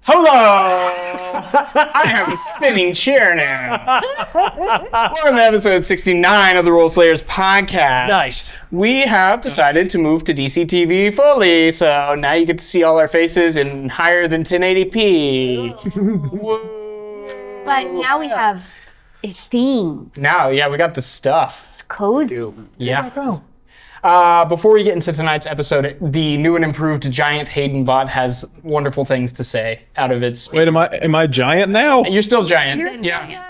Hello! I have a spinning chair now. Welcome to episode 69 of the Role Slayers podcast. Nice. We have decided to move to DC TV fully, so now you get to see all our faces in higher than 1080p. Whoa. But now we have a theme. Now, yeah, we got the stuff. It's cozy. Yeah. Before we get into tonight's episode, the new and improved giant Hayden bot has wonderful things to say out of its... Wait, am I giant now? You're still giant. You're still yeah. giant.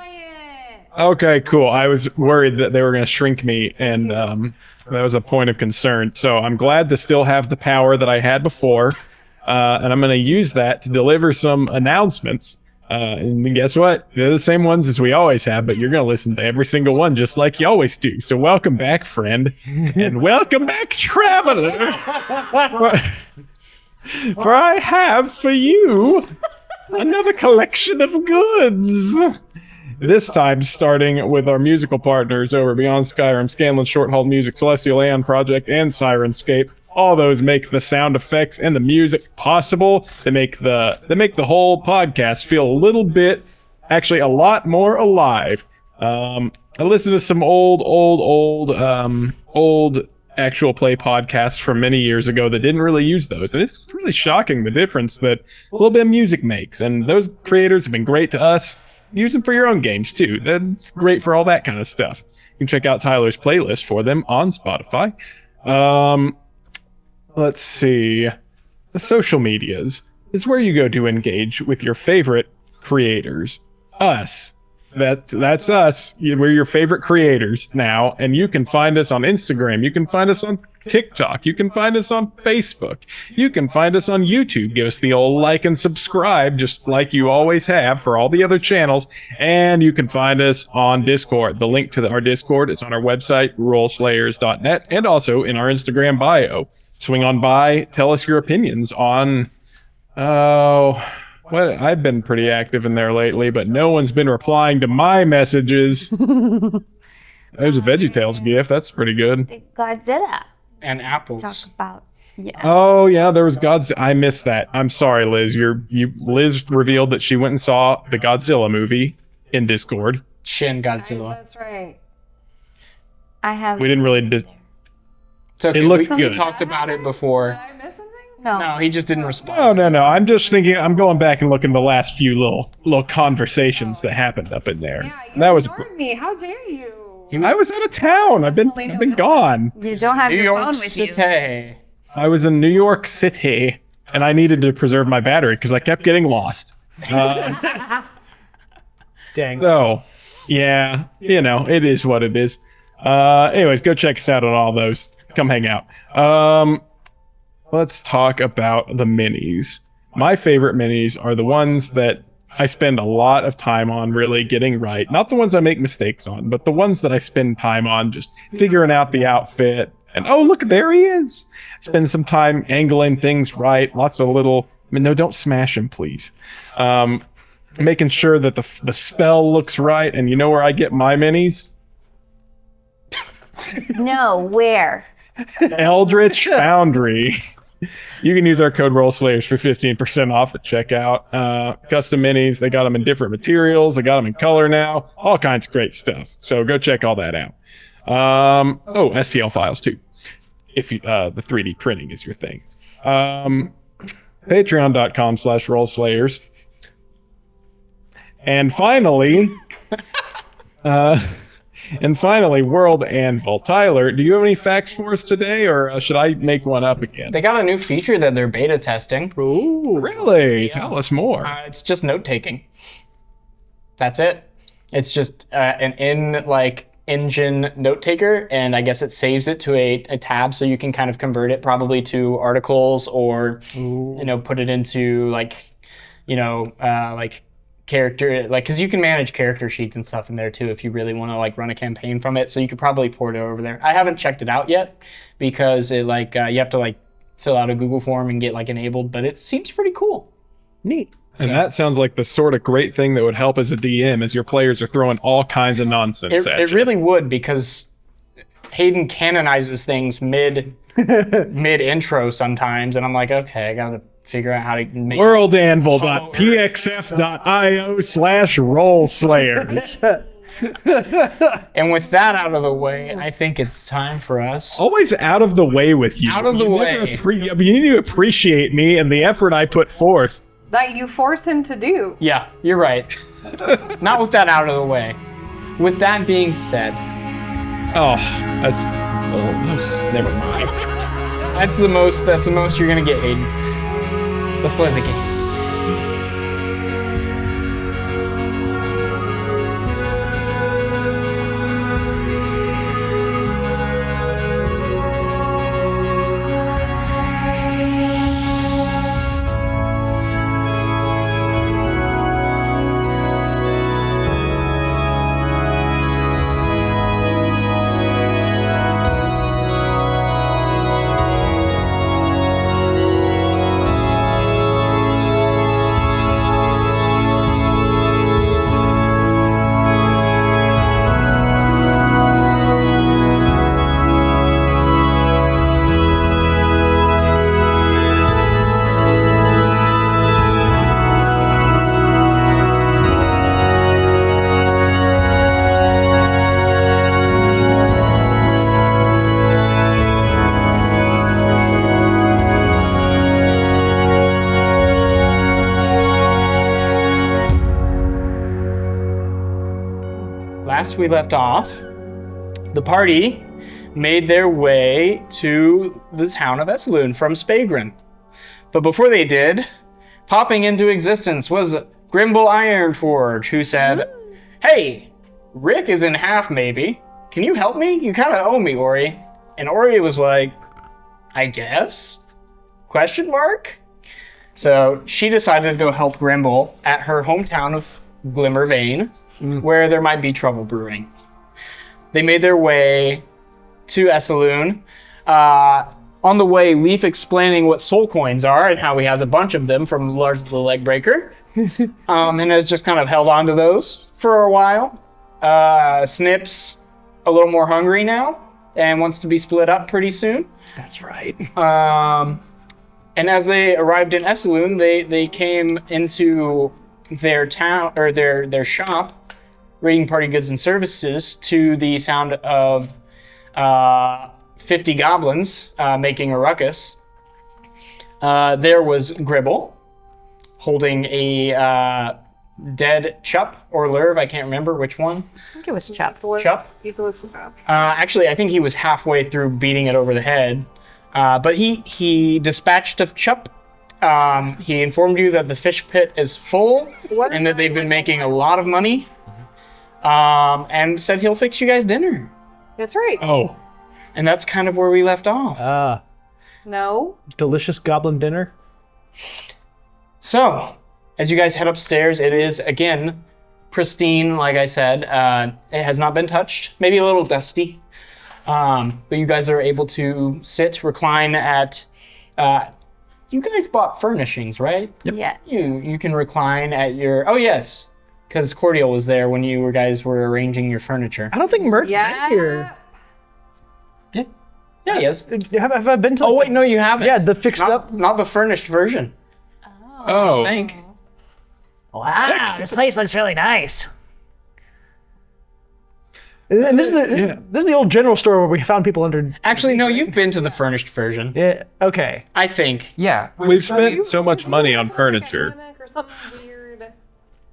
Okay, cool. I was worried that they were going to shrink me, and that was a point of concern. So I'm glad to still have the power that I had before, and I'm going to use that to deliver some announcements. And guess what? They're the same ones as we always have, but you're going to listen to every single one just like you always do. So welcome back, friend. And welcome back, traveler. For I have for you another collection of goods. This time starting with our musical partners over Beyond Skyrim, Scanlan Short Haul Music, Celestial Aeon Project, and Sirenscape. All those make the sound effects and the music possible. They make the whole podcast feel a little bit, actually a lot more alive. I listened to some old actual play podcasts from many years ago that didn't really use those, and it's really shocking the difference that a little bit of music makes. And those creators have been great to us. Use them for your own games too. That's great for all that kind of stuff. You can check out Tyler's playlist for them on Spotify. Let's see. The social medias is where you go to engage with your favorite creators. Us. That's us. We're your favorite creators now, and you can find us on Instagram. You can find us on TikTok. You can find us on Facebook. You can find us on YouTube. Give us the old like and subscribe, just like you always have for all the other channels. And you can find us on Discord. The link to our Discord is on our website, rollslayers.net, and also in our Instagram bio. Swing on by, tell us your opinions on, I've been pretty active in there lately, but no one's been replying to my messages. There's a VeggieTales gift, that's pretty good. Godzilla. And apples. Talk about. Yeah. Oh yeah, there was Godzilla. I missed that. I'm sorry, Liz. Liz revealed that she went and saw the Godzilla movie in Discord. Shin Godzilla. That's right. We didn't really. It's okay. It looked we good. talked about it before. Did I miss something? No, he just didn't respond. No. I'm just thinking. I'm going back and looking at the last few little conversations that happened up in there. Yeah, you That was. ignored me. How dare you? I was out of town. I've been gone. You don't have New your York phone with you. City. I was in New York City, and I needed to preserve my battery because I kept getting lost. Dang. So, yeah, it is what it is. Anyways, go check us out on all those. Come hang out. Let's talk about the minis. My favorite minis are the ones that I spend a lot of time on really getting right. Not the ones I make mistakes on, but the ones that I spend time on just figuring out the outfit. And oh, look, there he is. Spend some time angling things right. Lots of little, no, don't smash him, please. Making sure that the spell looks right. And you know where I get my minis? No, where? Eldritch Foundry. You can use our code ROLLSLAYERS for 15% off at checkout. Custom minis, they got them in different materials. They got them in color now. All kinds of great stuff. So go check all that out. STL files too. If you, the 3D printing is your thing. Patreon.com/RollSlayers. And finally, World Anvil. Tyler, do you have any facts for us today, or should I make one up again? They got a new feature that they're beta testing. Ooh, really? Tell us more. It's just note taking. That's it. It's just an engine note taker, and I guess it saves it to a tab, so you can kind of convert it probably to articles or put it into character, because you can manage character sheets and stuff in there too if you really want to run a campaign from it. So you could probably port it over there. I haven't checked it out yet because it you have to fill out a Google form and get enabled, but it seems pretty cool. Neat. And that sounds like the sort of great thing that would help as a DM as your players are throwing all kinds of nonsense at you. It really would, because Hayden canonizes things mid intro sometimes, and I'm like, okay, I gotta figure out how to make worldanvil.pxf.io/rollslayers. And with that out of the way, I think it's time for us. Always out of the way with you. Out of the You way. never you need to appreciate me and the effort I put forth. That you force him to do. Yeah, you're right. Not with that out of the way. With that being said, Oh, never mind. that's the most you're gonna get, Hayden. Let's play the game. Last we left off, the party made their way to the town of Esaloon from Spagrin. But before they did, popping into existence was Grimble Ironforge, who said, "Hey, Rick is in half maybe. Can you help me? You kind of owe me, Ori." And Ori was like, "I guess?" Question mark? So she decided to go help Grimble at her hometown of Glimmervane, where there might be trouble brewing. They made their way to Esaloon. On the way, Leaf explaining what soul coins are and how he has a bunch of them from Lars the Legbreaker. And has just kind of held on to those for a while. Snip's a little more hungry now and wants to be split up pretty soon. That's right. And as they arrived in Esaloon, they came into their town or their shop, Raiding Party Goods and Services, to the sound of 50 goblins making a ruckus. There was Gribble holding a dead Chup or Lurv, I can't remember which one. I think it was Chup. Chup? Actually, I think he was halfway through beating it over the head. But he dispatched of Chup. He informed you that the fish pit is full and that they've been making a lot of money. And said he'll fix you guys dinner. That's right. Oh. And that's kind of where we left off. No. Delicious goblin dinner. So, as you guys head upstairs, it is, again, pristine, like I said. It has not been touched. Maybe a little dusty. But you guys are able to sit, recline at... you guys bought furnishings, right? Yep. Yes. You can recline at your... Oh, yes. Because Cordial was there when you guys were arranging your furniture. I don't think Mert's Yeah. been here. Yeah, yes. Have I been to? Oh, wait, no, you haven't. Yeah, the fixed up. Not the furnished version. Oh. I think. Wow, this place looks really nice. And this is the old general store where we found people under. Actually, no, you've been to the furnished version. Yeah. Okay. I think. Yeah. We've spent so much money on furniture. Hammock or something weird.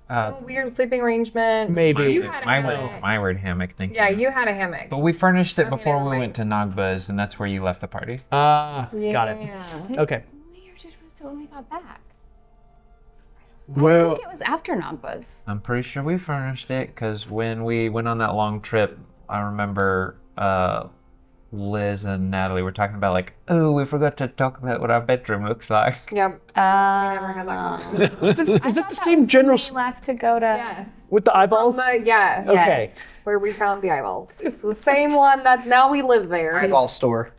Some weird sleeping arrangement. Maybe. You had a hammock. My word hammock, thank you. Yeah, you had a hammock. But we furnished it before never we mind. went to Nagbuz, and that's where you left the party. Got it. Yeah. Okay. When we got back. Well, I think it was after Nagbuz. I'm pretty sure we furnished it, because when we went on that long trip, I remember Liz and Natalie were talking about, like, oh, we forgot to talk about what our bedroom looks like. Yep. Never had that. Is it the same general We left to go to. Yes. with the eyeballs? Yeah. Okay. Where we found the eyeballs. It's the same one that now we live there. Eyeball store.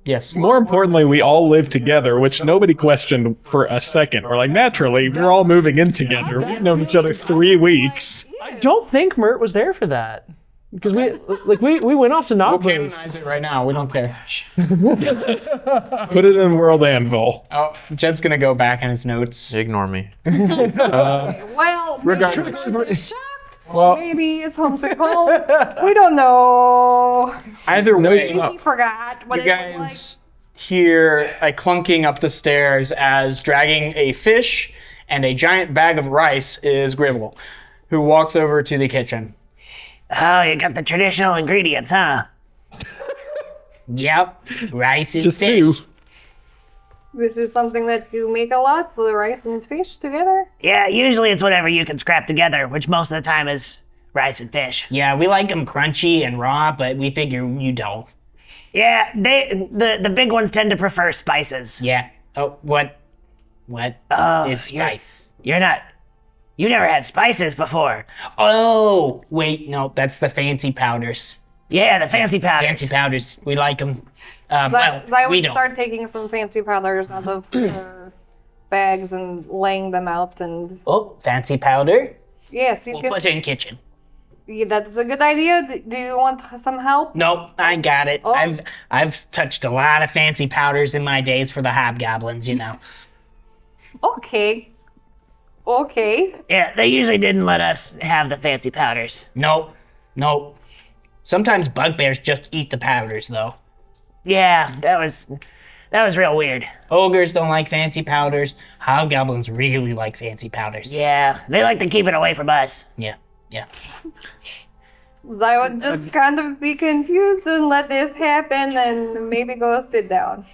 Yes. more importantly, we all live together, which nobody questioned for a second. We're like, naturally, we're all moving in together. We've known each other 3 weeks. I don't think Mert was there for that. Because we went off to We'll Nabuz. canonize it right now. We don't care. Put it in World Anvil. Oh, Jed's gonna go back in his notes. Ignore me. Okay, well, Regardless. maybe he's shocked. Well, Maybe it's home sweet home. We don't know. either way, it's not. He forgot what you it was guys hear a clunking up the stairs as dragging a fish and a giant bag of rice is Gribble, who walks over to the kitchen. Oh, you got the traditional ingredients, huh? Yep, rice and Just fish. two. This is something that you make a lot, the rice and fish together. Yeah, usually it's whatever you can scrap together, which most of the time is rice and fish. Yeah, we like them crunchy and raw, but we figure you don't. Yeah, the big ones tend to prefer spices. Yeah. Oh, what Oh, is spice? You never had spices before. Oh, wait, no, that's the fancy powders. Yeah, the fancy powders. Fancy powders, we like them. I Well, we would don't. start taking some fancy powders out of bags and laying them out. And Oh, fancy powder. yes, you We'll can. put it in kitchen. Yeah, that's a good idea. Do you want some help? Nope, I got it. Oh. I've touched a lot of fancy powders in my days for the hobgoblins, you know. Okay. Okay. Yeah, they usually didn't let us have the fancy powders. Nope. Sometimes bugbears just eat the powders, though. Yeah, that was real weird. Ogres don't like fancy powders. Hobgoblins really like fancy powders. Yeah, they like to keep it away from us. Yeah. I would just kind of be confused and let this happen and maybe go sit down.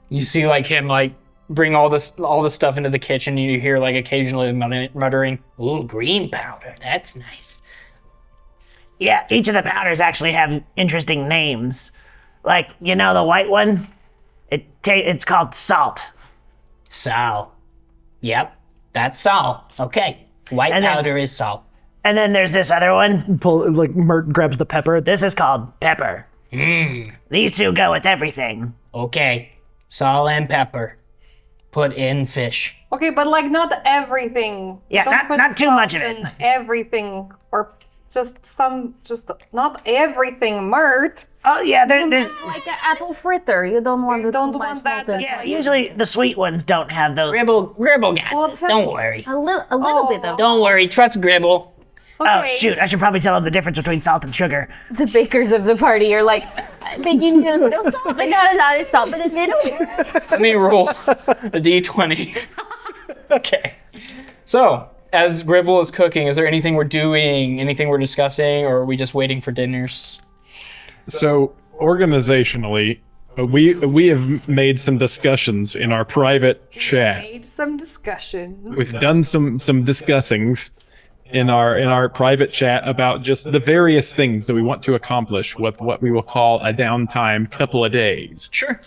You see like him like bring all the stuff into the kitchen. You hear like occasionally muttering. Ooh, green powder. That's nice. Yeah, each of the powders actually have interesting names. Like, you know the white one? It's called salt. Sal. Yep, that's salt. Okay. White And then- powder is salt. And then there's this other one. Mert grabs the pepper. This is called pepper. These two go with everything. Okay. Salt and pepper. Put in fish. Okay, but like not everything. Yeah, Don't put not too salt much of it. in everything, or just not everything, Mert. Oh yeah, there's Like an apple fritter. You don't want You to don't too want much that salted. yeah. Usually the sweet ones don't have those. Gribble got Well, this. tell Don't me. worry. A little bit of Don't worry. Trust Gribble. Oh Okay. shoot! I should probably tell them the difference between salt and sugar. the bakers of the party are like, but you need a little salt, but not a lot of salt, but a little. Let me roll a d20. Okay. So, as Gribble is cooking, is there anything we're doing, anything we're discussing, or are we just waiting for dinners? So organizationally, we have made some discussions in our private chat. Made some discussion. We've done some discussings in our private chat about just the various things that we want to accomplish with what we will call a downtime couple of days. Sure.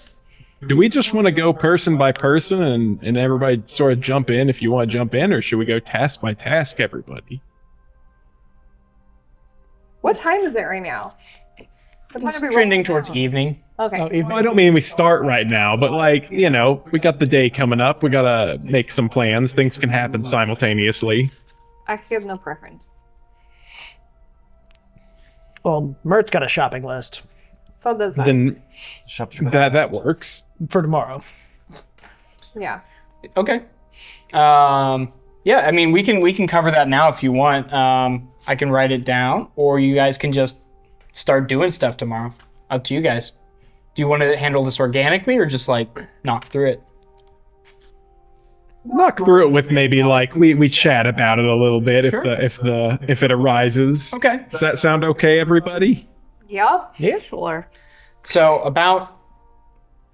Do we just want to go person by person and everybody sort of jump in if you want to jump in, or should we go task by task, everybody? What time is it right now? What time It's are we trending rolling towards now? evening. Okay. Well, I don't mean we start right now, but like, you know, we got the day coming up. We got to make some plans. Things can happen simultaneously. I have no preference. Well, Mert's got a shopping list So does that. Then Shops that works. for tomorrow. Yeah. Okay. Yeah, I mean, we can cover that now if you want. I can write it down, or you guys can just start doing stuff tomorrow. Up to you guys. Do you want to handle this organically, or just like knock through it? Knock through it with maybe like we chat about it a little bit if it arises. Okay. Does that sound okay, everybody? Yup. Yeah. Sure. So about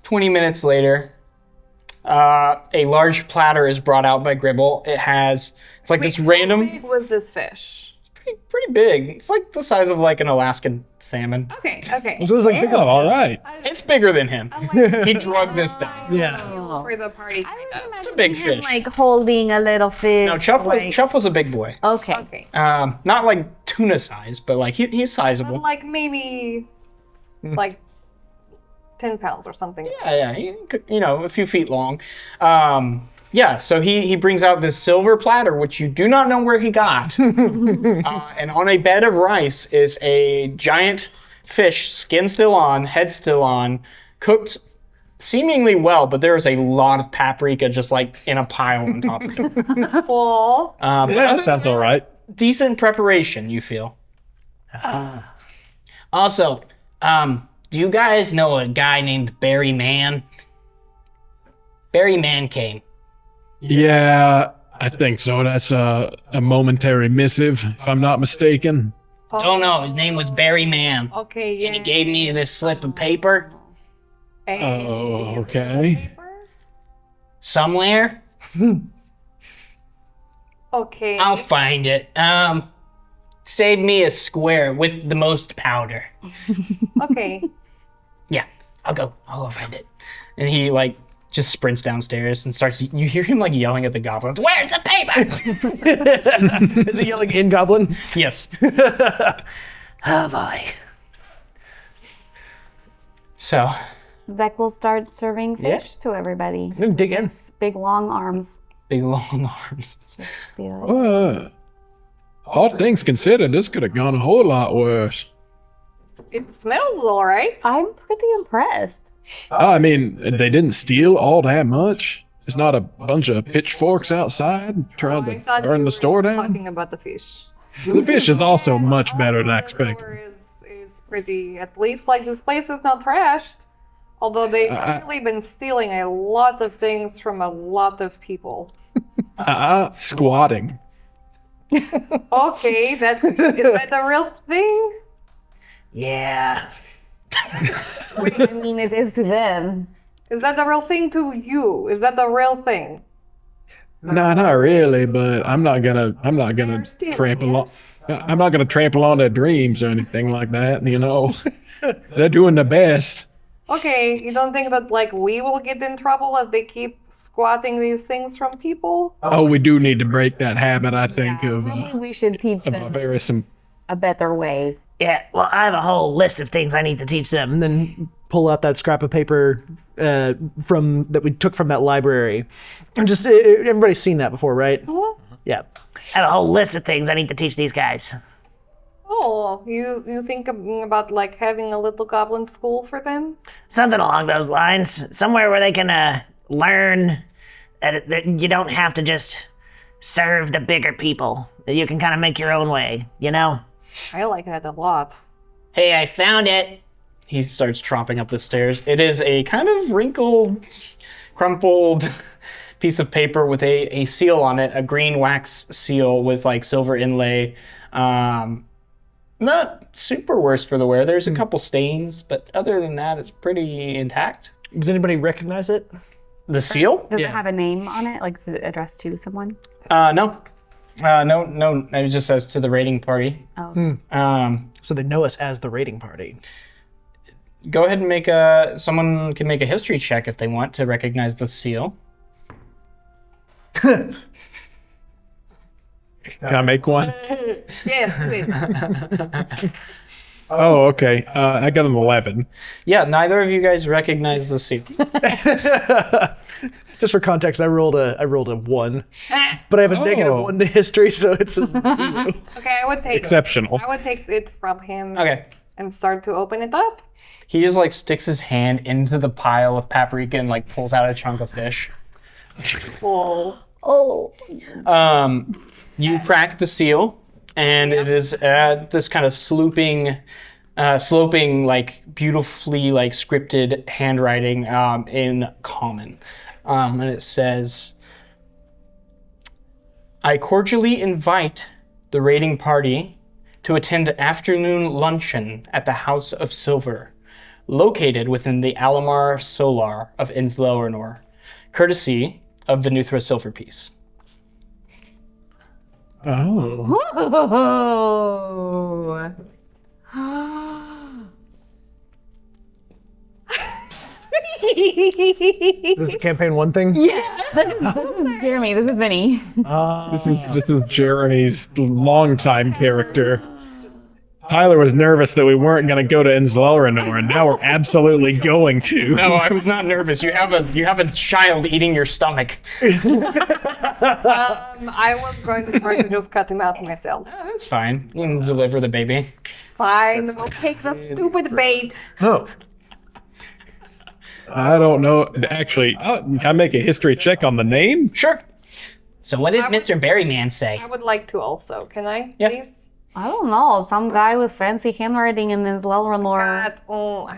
20 minutes later, a large platter is brought out by Gribble. It's like this How random. big was this fish? Pretty big. It's like the size of like an Alaskan salmon. Okay. Okay. So it's like Oh, all right. It's bigger than him. He drugged this thing. yeah. For the party. It's a big fish. Like holding a little fish. No, Chup like, was a big boy. Okay. Okay. Not like tuna size, but like he's But sizable. like maybe like 10 pounds or something. Yeah, he could, a few feet long. Yeah, so he brings out this silver platter, which you do not know where he got. And on a bed of rice is a giant fish, skin still on, head still on, cooked seemingly well, but there is a lot of paprika just like in a pile on top of it. Cool. Yeah, that sounds all right. Decent preparation, you feel. Also, do you guys know a guy named Barry Mann? Barry Mann came. Yeah, I think so. That's a momentary missive, if I'm not mistaken. Don't know. His name was Barry Mann. Okay, yeah. And he gave me this slip of paper Oh, okay. somewhere. Okay. I'll find it. Save me a square with the most powder. Okay. Yeah, I'll go find it. And he like just sprints downstairs and starts. You hear him like yelling at the goblins. Where's the paper? Is he yelling in Goblin? Yes. Oh boy. So Zek will start serving Yeah. fish to everybody. Dig in. Big long arms. big long arms. Be like, All things considered, this could have gone a whole lot worse. It smells all right. I'm pretty impressed. I mean, they didn't steal all that much. There's not a bunch of pitchforks outside trying I to thought burn you the were store down. talking about the fish. The fish is also much better than I The expected. store is pretty, at least like this place is not trashed. Although they've really been stealing a lot of things from a lot of people. Squatting. Okay, is that a real thing? Yeah. I mean, it is to them. Is that a real thing to you? Is that a real thing? Nah, not really, but I'm not gonna They're stealing, trample on. yes. I'm not gonna trample on their dreams or anything like that. You know, they're doing their best. Okay, you don't think that like we will get in trouble if they keep squatting these things from people? Oh, we do need to break that habit. I think Maybe we should teach of them very some. a better way. Yeah, well, I have a whole list of things I need to teach them. And then pull out that scrap of paper from that we took from that library. And just everybody's seen that before, right? Yeah. I have a whole list of things I need to teach these guys. Oh, you think about like having a little goblin school for them? Something along those lines. Somewhere where they can learn that you don't have to just serve the bigger people. That you can kind of make your own way, you know? I like that a lot. Hey, I found it. He starts tromping up the stairs. It is a kind of wrinkled, crumpled piece of paper with a seal on it, a green wax seal with like silver inlay. Not super worse for the wear. There's a couple stains, but other than that, it's pretty intact. Does anybody recognize it? The seal? Does it have a name on it? Like, is it addressed to someone? No. No. It just says to the raiding party. Oh. So they know us as the raiding party. Go ahead and someone can make a history check if they want to recognize the seal. Can I make one? Yes, please. Oh, okay. I got an 11. Yeah, neither of you guys recognize the seal. Just for context, I rolled a 1, but I have a -1 to history, so it's a 0. Okay, I would take Exceptional. I would take it from him Okay. and start to open it up. He just like sticks his hand into the pile of paprika and like pulls out a chunk of fish. You crack the seal, and it is this kind of sloping, like beautifully like scripted handwriting in common, and it says, "I cordially invite the raiding party to attend afternoon luncheon at the House of Silver, located within the Alamar Solar of Ens Lhelrenore, courtesy of Venuthra Silverpiece." Oh. Is this a campaign 1 thing? Yeah. This is Jeremy. This is Vinny. This is Jeremy's longtime character. Tyler was nervous that we weren't going to go to Ens Lhelrenore, and now we're absolutely going to. No, I was not nervous. You have a child eating your stomach. I was going to try to just cut him out myself. That's fine. You can deliver the baby. Fine, we'll take the stupid bait. Oh, I don't know. Actually, can I make a history check on the name? Sure. So what did Mr. Berryman say? I would like to also. Can I, Yeah. please? I don't know. Some guy with fancy handwriting in Ens Lhelrenore I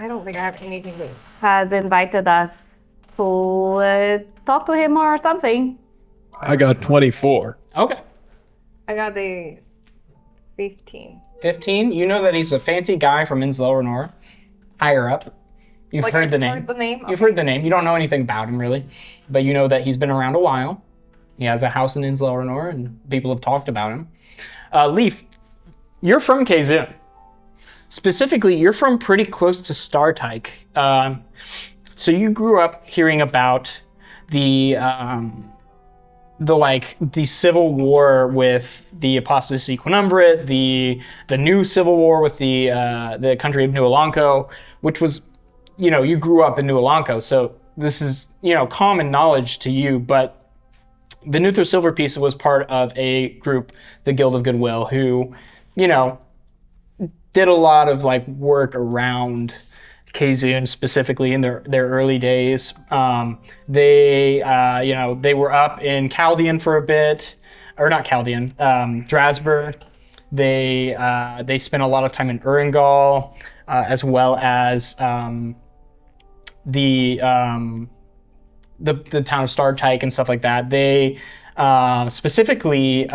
don't think I have anything to. has invited us to talk to him or something. I got 24. Okay. I got a 15. 15. You know that he's a fancy guy from Ens Lhelrenore. Higher up. You've Like, heard the I've name. heard the name? You've Okay. heard the name. You don't know anything about him really, but you know that he's been around a while. He has a house in Ens Lhelrenore, and people have talked about him. Leaf, you're from Kazun. Specifically, you're from pretty close to Startyke. So you grew up hearing about the civil war with the Apostasy Quinumvirate, the new civil war with the country of New Elanco, which was, you grew up in New Elanco, so this is, common knowledge to you, but Venutho Silverpiece was part of a group, the Guild of Goodwill, who, did a lot of work around Kazun specifically in their early days. They were up in Chaldean for a bit, or not Chaldean, Drasbur. They spent a lot of time in Uringal, as well as the town of Startyke and stuff like that. They specifically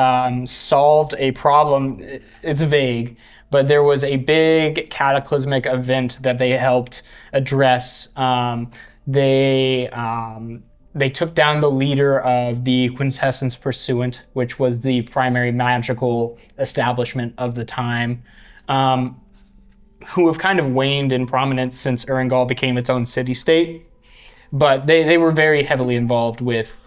solved a problem. It's vague, but there was a big cataclysmic event that they helped address. They took down the leader of the Quintessence Pursuant, which was the primary magical establishment of the time, who have kind of waned in prominence since Uringal became its own city-state. But they were very heavily involved with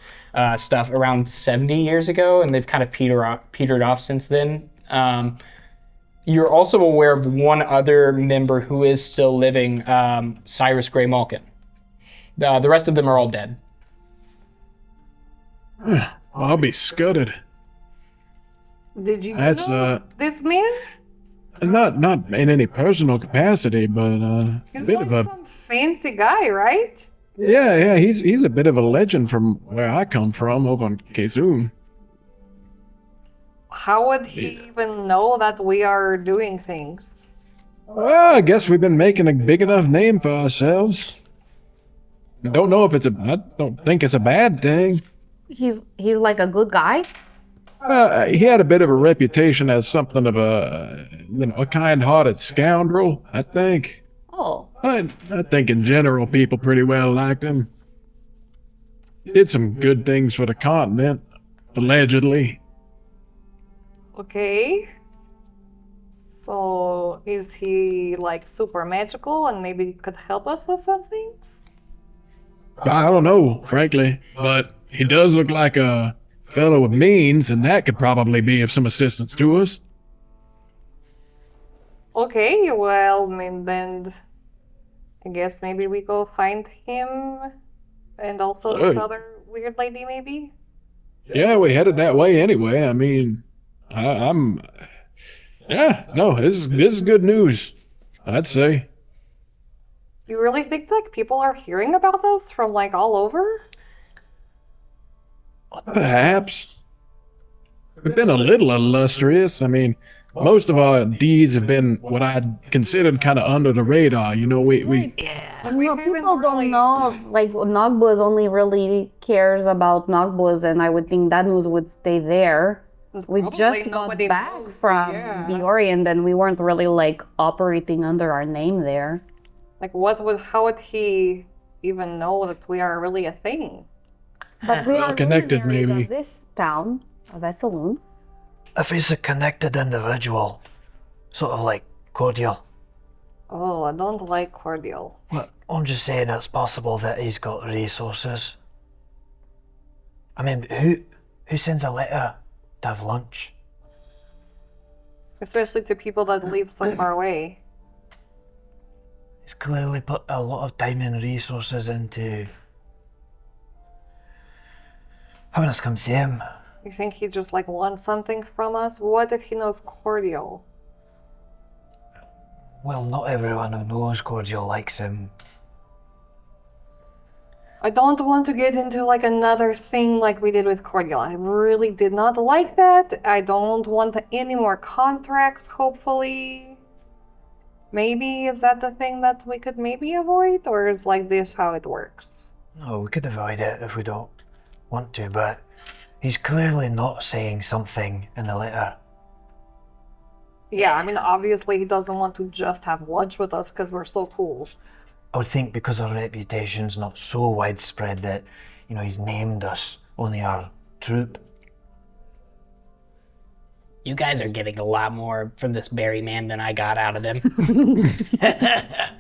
stuff around 70 years ago, and they've kind of petered off since then. You're also aware of one other member who is still living, Cyrus Grey Malkin. The rest of them are all dead. I'll be scudded. Did you That's, know this man? Not in any personal capacity, but He's bit like of a some fancy guy, right? yeah. He's a bit of a legend from where I come from, over on Kazun. How would he even know that we are doing things? Well, I guess we've been making a big enough name for ourselves. I don't think it's a bad thing. He's like a good guy. He had a bit of a reputation as something of a kind-hearted scoundrel, I think. Oh, I think in general people pretty well liked him. Did some good things for the continent, allegedly. Okay. So is he super magical and maybe could help us with some things? I don't know, frankly, but he does look like a fellow with means, and that could probably be of some assistance to us. Okay, well, then I guess maybe we go find him and also this Hey. other weird lady, maybe? Yeah, we headed that way anyway. I mean, this is good news, I'd say. You really think people are hearing about this from all over? Perhaps. We've been a little illustrious. I mean, most of our deeds have been what I'd considered kind of under the radar. We And We people haven't don't really- know. Nogbuz only really cares about Nogbuz, and I would think that news would stay there. We Probably just got nobody back knows, from yeah. Biorient, and we weren't really operating under our name there. How would he even know that we are really a thing? But we Well are connected, luminaries maybe. of this town, of Esaloon. If he's a connected individual, sort of cordial. Oh, I don't like cordial. Well, I'm just saying it's possible that he's got resources. I mean, who sends a letter to have lunch? Especially to people that live so far away. He's clearly put a lot of time and resources into having us come see him. You think he just like wants something from us? What if he knows Cordial? Well, not everyone who knows Cordial likes him. I don't want to get into like another thing like we did with Cordial. I really did not like that. I don't want any more contracts, hopefully. Maybe is that the thing that we could maybe avoid? Or is like this how it works? No, we could avoid it if we don't want to, but he's clearly not saying something in the letter. Yeah, I mean, obviously he doesn't want to just have lunch with us because we're so cool. I would think because our reputation's not so widespread that, he's named us, only our troop. You guys are getting a lot more from this Barry man than I got out of him.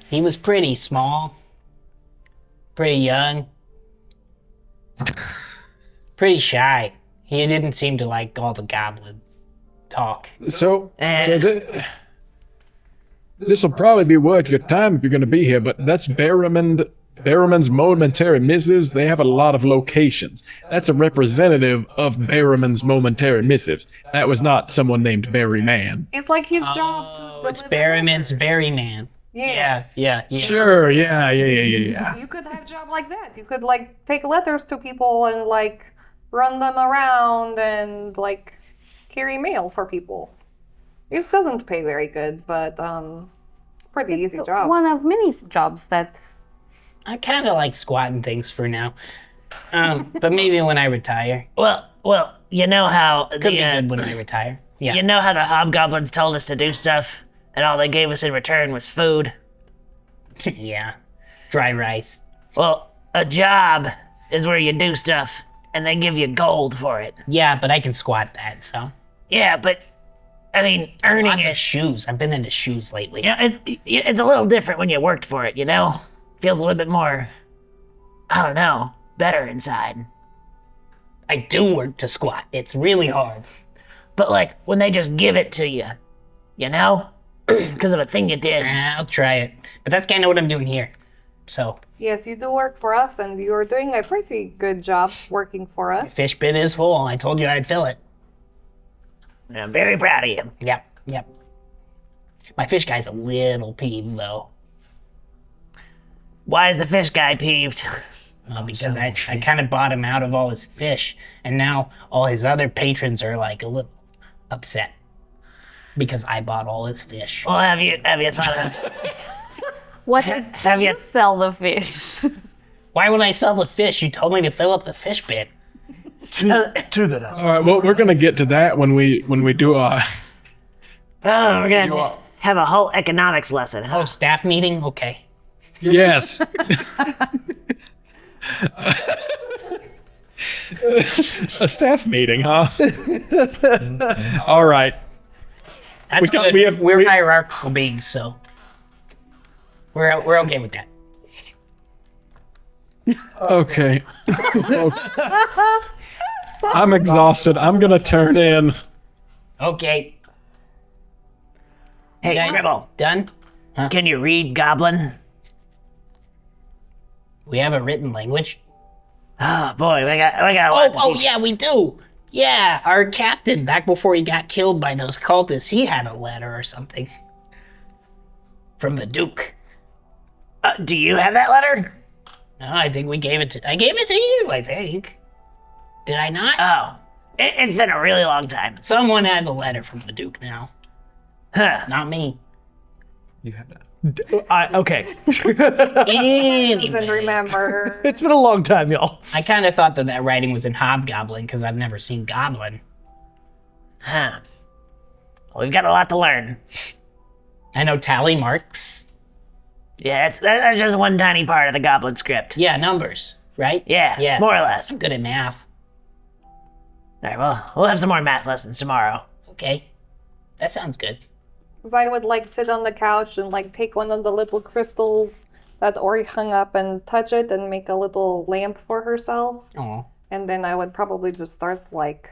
He was pretty small, pretty young, pretty shy. He didn't seem to like all the goblin talk. So this will probably be worth your time if you're going to be here, but that's Barrowman's Momentary Missives. They have a lot of locations. That's a representative of Barrowman's Momentary Missives. That was not someone named Barry Man. It's like his job Oh, to it's deliver Barryman's letters. Barry man. Yes. Yeah. Sure, yeah. You could have a job like that. You could like take letters to people and like run them around and like carry mail for people. This doesn't pay very good, but it's a pretty easy job. One of many jobs that I kind of like squatting things for now. But maybe when I retire. Well, you know how Could be good when I retire. Yeah. you know how the hobgoblins told us to do stuff, and all they gave us in return was food. Yeah. Dry rice. Well, a job is where you do stuff, and they give you gold for it. Yeah, but I can squat that, so. Yeah, but I mean, earning Lots it. of shoes. I've been into shoes lately. Yeah, it's a little different when you worked for it, you know? Feels a little bit more, I don't know, better inside. I do work to squat. It's really hard. But like, when they just give it to you, you know? Because of a thing you did. I'll try it. But that's kind of what I'm doing here. So, Yes, you do work for us, and you're doing a pretty good job working for us. fish bin is full. I told you I'd fill it. I'm very proud of you. Yep. My fish guy's a little peeved, though. Why is the fish guy peeved? Well, because I kind of bought him out of all his fish, and now all his other patrons are like a little upset because I bought all his fish. Well, have you thought of... what if Have you- you sell the fish? Why would I sell the fish? You told me to fill up the fish bin. True, but that's All right, well, we're going to get to that when we do our... Oh, we're gonna have a whole economics lesson, huh? Oh, staff meeting? Okay. Yes. A staff meeting, huh? All right. That's got- good. we have- We're we- hierarchical beings, so we're okay with that. Okay. Folks, I'm exhausted. I'm going to turn in. Okay. Hey, You guys Gribble, done? can you read Goblin? We have a written language. Oh boy, we got a lot to teach. Yeah, we do. Yeah, our captain, back before he got killed by those cultists, he had a letter or something from the Duke. Do you have that letter? No, I think I gave it to you, I think. Did I not? Oh, it's been a really long time. Someone has a letter from the Duke now. Huh. Not me. You have that. Okay. Doesn't Anyway, remember. It's been a long time, y'all. I kind of thought that writing was in Hobgoblin because I've never seen Goblin. Huh. Well, we've got a lot to learn. I know tally marks. Yeah, that's just one tiny part of the Goblin script. Yeah, numbers, right? Yeah, more or less. I'm good at math. All right, well, we'll have some more math lessons tomorrow. Okay. That sounds good. I would like sit on the couch and like take one of the little crystals that Ori hung up and touch it and make a little lamp for herself. Oh. And then I would probably just start like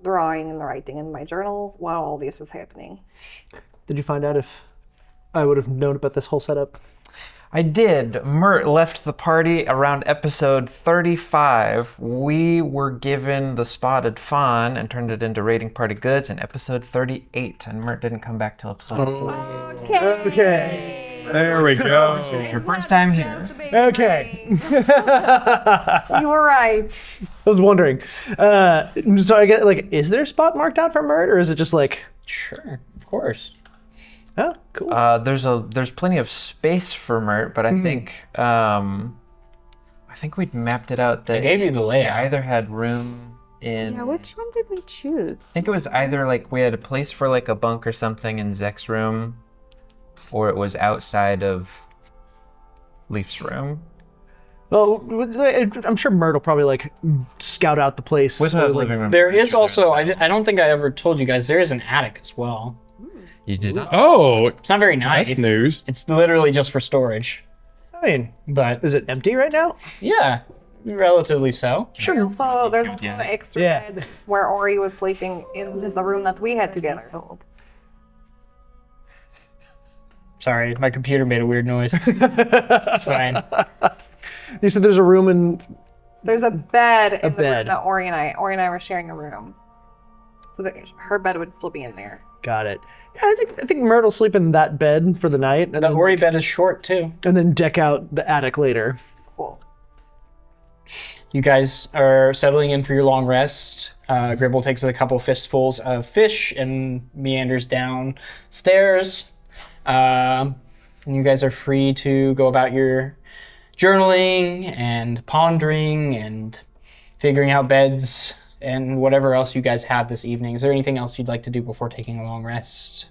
drawing and writing in my journal while all this was happening. Did you find out if I would have known about this whole setup? I did. Mert left the party around episode 35. We were given the spotted fawn and turned it into raiding party goods in episode 38, and Mert didn't come back till episode 40. Okay. There we go. It's your first time here. Okay. You were right. I was wondering. So I get like, is there a spot marked out for Mert, or is it just like? Sure, of course. Oh, cool. There's plenty of space for Mert, but I think we'd mapped it out that I gave you the layout. we either had room in. Yeah, which one did we choose? I think it was either like we had a place for like a bunk or something in Zek's room, or it was outside of Leaf's room. Well, I'm sure Mert will probably like scout out the place. What's so, the like, living room? There is also, I don't think I ever told you guys, there is an attic as well. You did not. Oh, It's not very nice. that's news. It's literally just for storage. I mean, But is it empty right now? yeah, relatively so. There's also an extra Yeah. bed where Ori was sleeping in the room that we had together. Sorry, my computer made a weird noise. It's fine. You said there's a room in. There's a bed in the bed. room that Ori and I were sharing a room. So that her bed would still be in there. Got it. Yeah, I think Mert will sleep in that bed for the night, and The then, Ori bed is short too. and then deck out the attic later. Cool. You guys are settling in for your long rest. Gribble takes a couple fistfuls of fish and meanders downstairs. And you guys are free to go about your journaling and pondering and figuring out beds and whatever else you guys have this evening. Is there anything else you'd like to do before taking a long rest?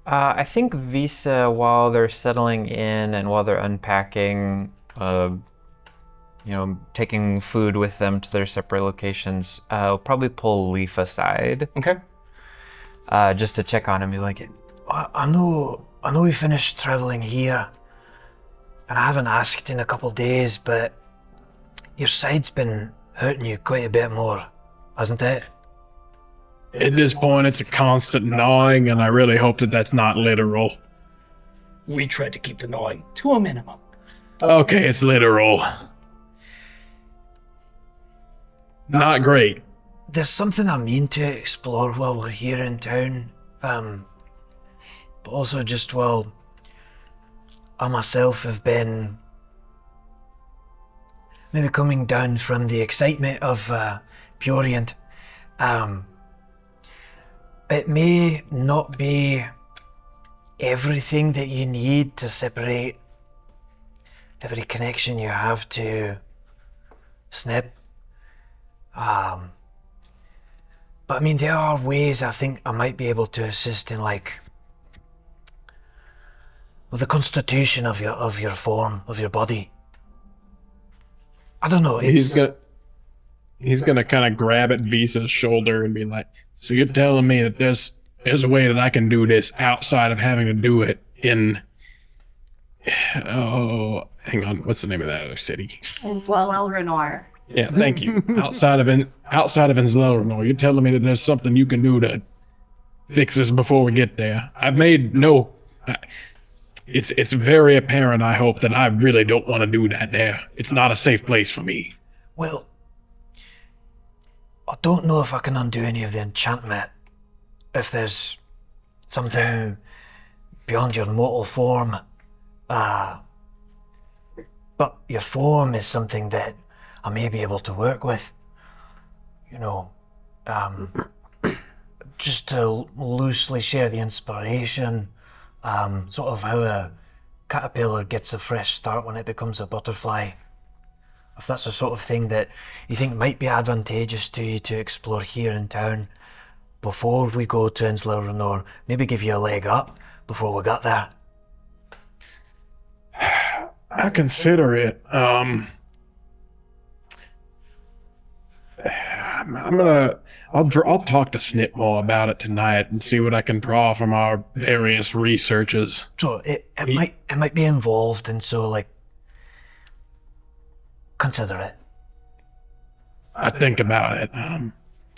I think Visa, while they're settling in and while they're unpacking, taking food with them to their separate locations, will probably pull Leaf aside, Okay. just to check on him. Be like, I know we finished traveling here, and I haven't asked in a couple days, but your side's been hurting you quite a bit more, hasn't it? At this point, it's a constant gnawing, and I really hope that that's not literal. We tried to keep the gnawing to a minimum. Okay, it's literal. Not great. There's something I mean to explore while we're here in town, but also just while I myself have been maybe coming down from the excitement of Purient. It may not be everything that you need to separate every connection you have to Snip. But I mean, there are ways I think I might be able to assist in, like, with the constitution of your form, of your body. I don't know. He's gonna kind of grab at Visa's shoulder and be like, "So you're telling me that there's a way that I can do this outside of having to do it in hang on, what's the name of that other city?" Ens Lhelrenore. Yeah, thank you. outside of Ens Lhelrenore, you're telling me that there's something you can do to fix this before we get there. I've made no. It's very apparent, I hope, that I really don't want to do that there. It's not a safe place for me. Well, I don't know if I can undo any of the enchantment. If there's something beyond your mortal form. But your form is something that I may be able to work with. You know, just to loosely share the inspiration. Sort of how a caterpillar gets a fresh start when it becomes a butterfly. If that's the sort of thing that you think might be advantageous to you to explore here in town before we go to Ens Lhelrenore, maybe give you a leg up before we got there. I consider it. I'll talk to Snip more about it tonight and see what I can draw from our various researches. So it might be involved, and so, like, consider it. I think about it.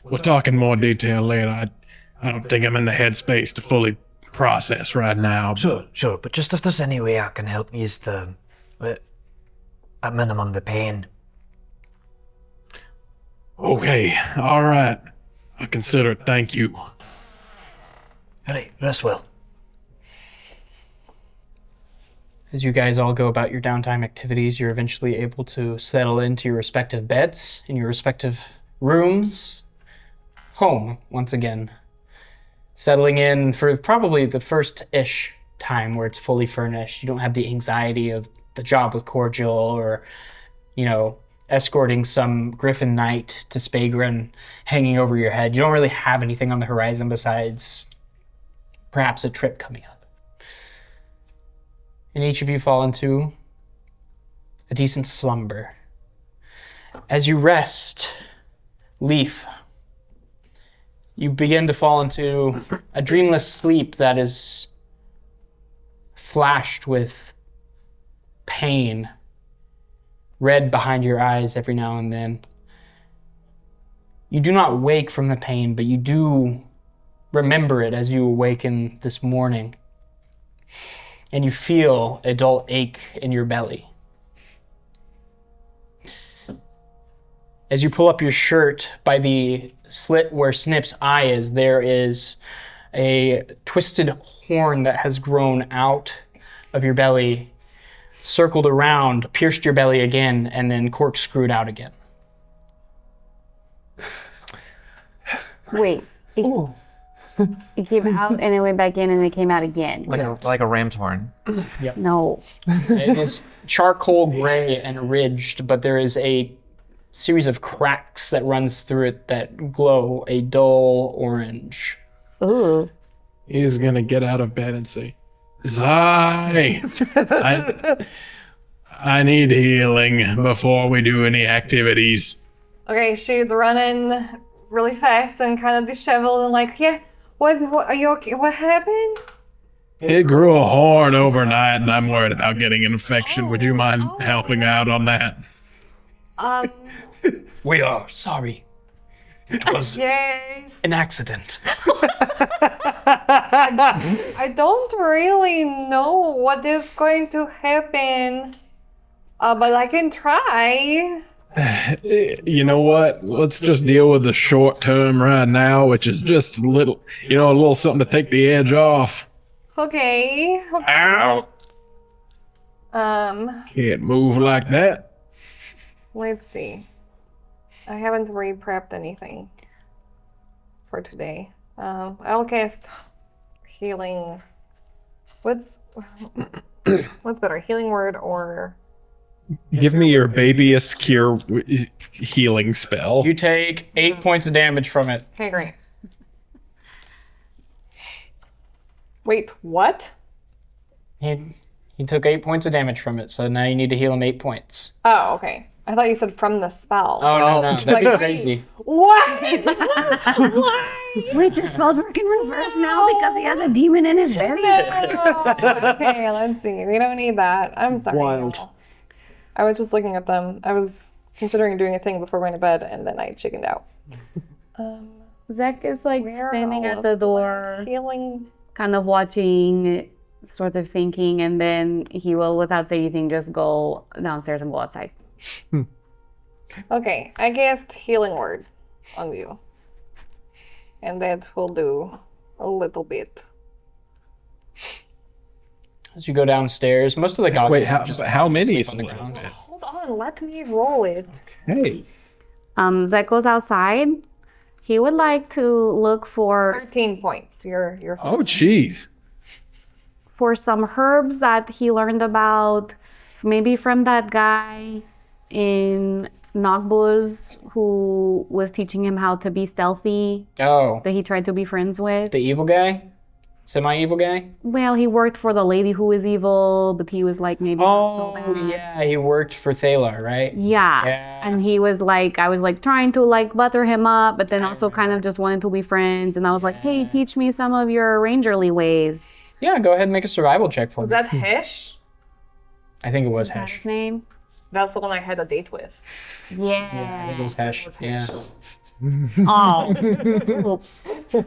we'll talk in more detail later. I don't think I'm in the headspace to fully process right now. Sure, but just if there's any way I can help ease at minimum, the pain. Okay, all right. I consider it. Thank you. All right, rest well. As you guys all go about your downtime activities, you're eventually able to settle into your respective beds, in your respective rooms. Home, once again. Settling in for probably the first-ish time where it's fully furnished. You don't have the anxiety of the job with Cordial or, escorting some Griffin Knight to Spagrin hanging over your head. You don't really have anything on the horizon besides perhaps a trip coming up. And each of you fall into a decent slumber. As you rest, Leaf, you begin to fall into a dreamless sleep that is flashed with pain, red behind your eyes every now and then. You do not wake from the pain, but you do remember it as you awaken this morning. And you feel a dull ache in your belly. As you pull up your shirt, by the slit where Snip's eye is, there is a twisted horn that has grown out of your belly, circled around, pierced your belly again, and then corkscrewed out again. Wait. It came out and it went back in and it came out again. Like a ram's horn. No. It is charcoal gray and ridged, but there is a series of cracks that runs through it that glow a dull orange. Ooh. He's gonna get out of bed and say, Zai! I need healing before we do any activities. Okay, she's running really fast and kind of disheveled and like, yeah, what, are you okay? What happened? It grew a horn overnight and I'm worried about getting an infection. Would you mind helping out on that? We are sorry. It was Yes. an accident. I don't really know what is going to happen, but I can try. You know what? Let's just deal with the short term right now, which is just a little something to take the edge off. Okay. Ow! Can't move like that. Let's see. I haven't re-prepped anything for today. I'll cast healing. What's better, healing word or? Give me your babyest cure healing spell. You take 8 points of damage from it. Okay, great. Wait, what? He took 8 points of damage from it, so now you need to heal him 8 points. Oh, okay. I thought you said from the spell. Oh, no, that'd Like, be crazy. What? Why? Wait, the spells work in reverse now because he has a demon in his belly? Okay, let's see. We don't need that. I'm sorry. Wild. y'all. I was just looking at them. I was considering doing a thing before going to bed, and then I chickened out. Zach is like Where standing all at of the door, Healing. kind of watching, sort of thinking, and then he will, without saying anything, just go downstairs and go outside. Okay, I cast healing word on you. And that will do a little bit. As you go downstairs, most of the goblins Wait, how many sleep on the ground. Hold on, let me roll it. Hey. Zach goes outside. He would like to look for 13 points. You're Oh, jeez. some herbs that he learned about, maybe from that guy in Nogbuz who was teaching him how to be stealthy, Oh, that he tried to be friends with. the evil guy? Semi-evil guy? Well, he worked for the lady who was evil, but he was like maybe not so Oh, bad. yeah, he worked for Thalar, right? Yeah. Yeah. And he was like, I was like trying to like butter him up, but then also kind of just wanted to be friends. And I was like, hey, teach me some of your rangerly ways. Yeah, go ahead and make a survival check for Was me. that Hesh? I think it was Is that Hesh. his name? That's the one I had a date with. Yeah, I think it was Hesh. Yeah. Oh, oops.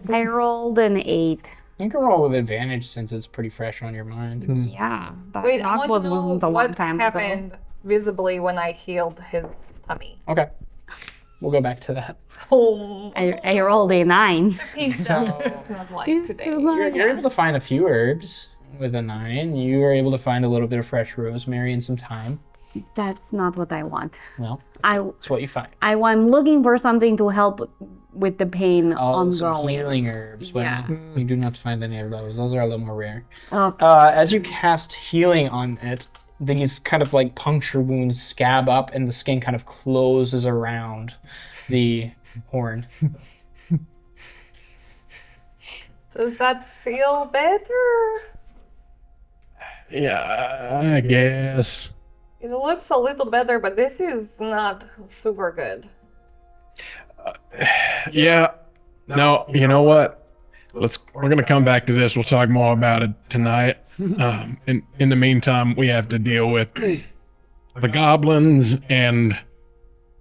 I rolled an 8. You can roll with advantage since it's pretty fresh on your mind. Yeah, that Wait, I knock want was to know wasn't a long what time happened visibly when I healed his tummy. Okay. We'll go back to that. Oh, ago. I rolled a 9. So it's not like It's today. too you're able to find a few herbs with a 9. You were able to find a little bit of fresh rosemary and some thyme. That's not what I want. Well, I that's what you find. I'm looking for something to help with the pain Oh, some ongoing. healing herbs. Well, Yeah. you do not find any of those. Those are a little more rare. Okay. As you cast healing on it, these kind of like puncture wounds scab up and the skin kind of closes around the horn. Does that feel better? Yeah, I guess. It looks a little better, but this is not super good. Yeah. No, you know what? We're gonna come back to this. We'll talk more about it tonight. In the meantime, we have to deal with the goblins and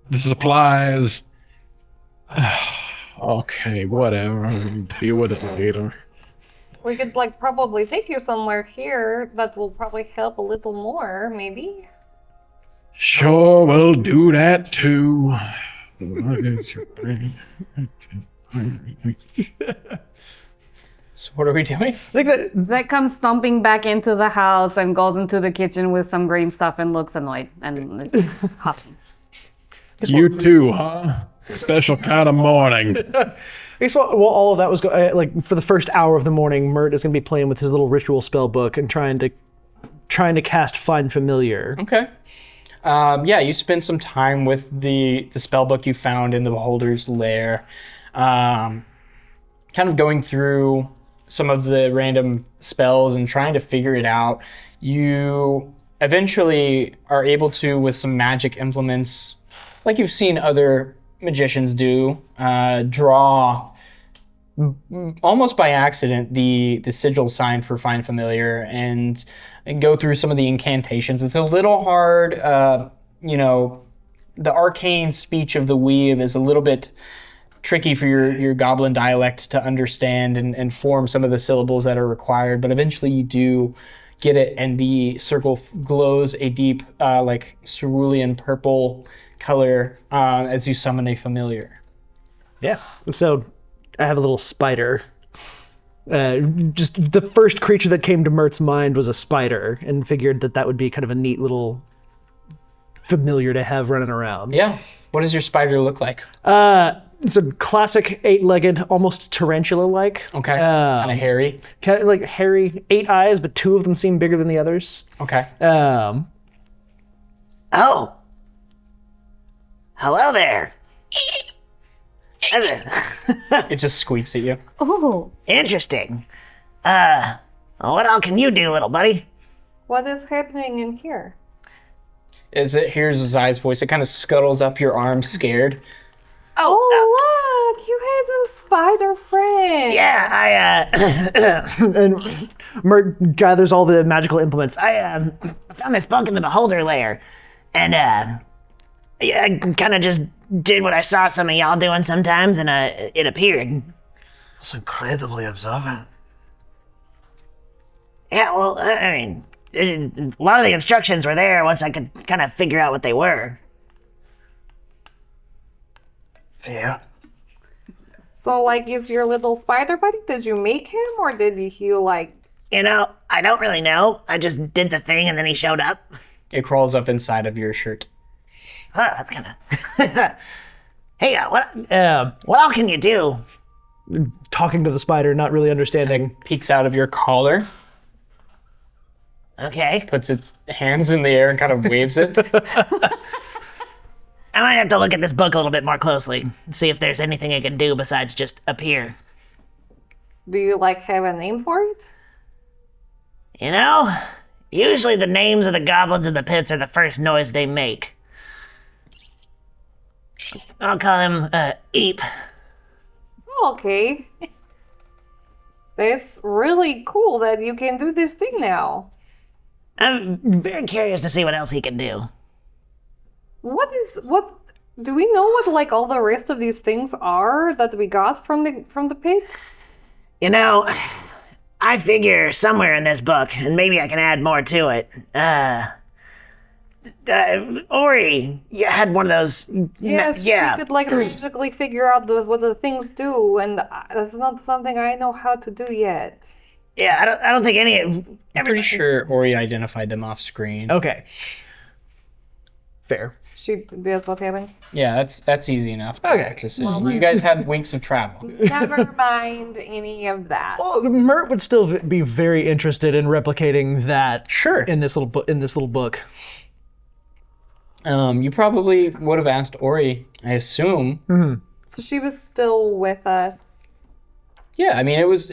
the supplies. Okay, whatever. Deal with it later. We could like probably take you somewhere here that will probably help a little more, maybe. Sure, we'll do that too. So what are we doing? I think that Zach comes stomping back into the house and goes into the kitchen with some green stuff and looks annoyed and is huffing. You too, huh? Special kind of morning. I guess while all of that was going, like for the first hour of the morning, Mert is going to be playing with his little ritual spell book and trying to cast Find Familiar. Okay. Yeah, you spend some time with the spell book you found in the Beholder's Lair, kind of going through some of the random spells and trying to figure it out. You eventually are able to, with some magic implements, like you've seen other magicians do, draw almost by accident the sigil sign for Find Familiar and go through some of the incantations. It's a little hard, the arcane speech of the weave is a little bit tricky for your goblin dialect to understand and form some of the syllables that are required, but eventually you do get it, and the circle glows a deep, like cerulean purple color as you summon a familiar. Yeah. So I have a little spider. Just the first creature that came to Mert's mind was a spider, and figured that would be kind of a neat little familiar to have running around. Yeah. What does your spider look like? It's a classic 8-legged, almost tarantula-like. Okay. Kind of hairy. Kind of like hairy, 8 eyes, but 2 of them seem bigger than the others. Okay. Oh. Hello there. It just squeaks at you. Oh, Interesting. What all can you do, little buddy? What is happening in here? As it hears Zai's voice, it kind of scuttles up your arm, scared. Oh, look! You had a spider friend! Yeah, And Mert gathers all the magical implements. I found this book in the Beholder Lair, and I kind of just did what I saw some of y'all doing sometimes, and it appeared. That's incredibly observant. Yeah, well, I mean, a lot of the instructions were there once I could kind of figure out what they were. Fair. So, like, is your little spider buddy? Did you make him, or did he like? You know, I don't really know. I just did the thing, and then he showed up. It crawls up inside of your shirt. Huh, that's kind of. Hey, what all can you do? Talking to the spider, not really understanding. Peeks out of your collar, Okay, puts its hands in the air and kind of waves it. I might have to look at this book a little bit more closely, see if there's anything I can do besides just appear. Do you like have a name for it? You know, usually the names of the goblins in the pits are the first noise they make. I'll call him Eep. Okay. That's really cool that you can do this thing now. I'm very curious to see what else he can do. What Do we know what like all the rest of these things are that we got from the pit? You know, I figure somewhere in this book, and maybe I can add more to it. Ori, you had one of those. Yes, yeah. she could like magically figure out what the things do, and that's not something I know how to do yet. Yeah, I don't think any of. I'm pretty sure Ori identified them off screen. Okay. Fair. That's what happened. Yeah, that's easy enough to see. Well, You guys had weeks of travel. Never mind any of that. Well, Mert would still be very interested in replicating that. Sure. In this little book. You probably would have asked Ori, I assume. So she was still with us. Yeah, I mean, it was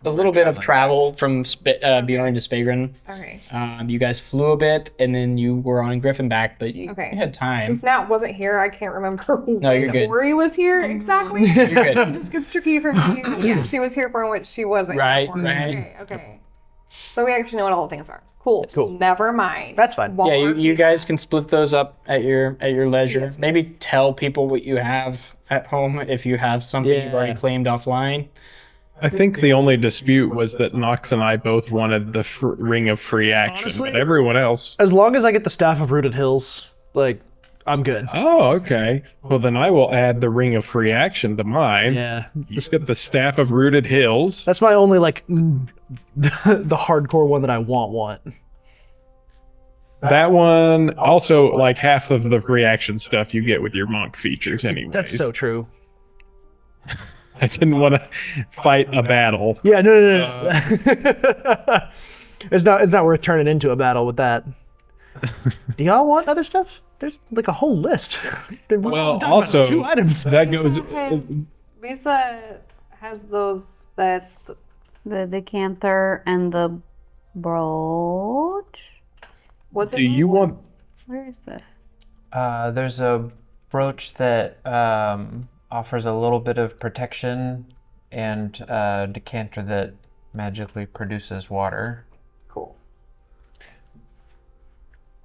a little bit of travel from Bjorn to Spagren. Okay. You guys flew a bit, and then you were on Griffin back, but you had time. Since Nat wasn't here, I can't remember you're good. when Ori was here exactly. You're good. It just gets tricky for me. Yeah, she was here for which she wasn't. Right, here for. right. Okay. So we actually know what all the things are. Cool. Never mind. That's fine. Yeah, you guys can split those up at your leisure. Yes, Maybe tell people what you have at home if you have something you've already claimed offline. I think the only dispute was that Nox and I both wanted the Ring of Free Action, Honestly, but everyone else... As long as I get the Staff of Rooted Hills, like, I'm good. Oh, okay. Well, then I will add the Ring of Free Action to mine. Yeah. Just get the Staff of Rooted Hills. That's my only, like, the hardcore one that I want. That one, also, like, half of the reaction stuff you get with your monk features anyways. That's so true. I didn't want to fight a battle. Yeah, no. It's not worth turning into a battle with that. Do y'all want other stuff? There's like a whole list. Well, also, 2 items. that goes... Lisa has those that... The decanter and the brooch. What Do you want... Where is this? There's a brooch that offers a little bit of protection and a decanter that magically produces water. Cool.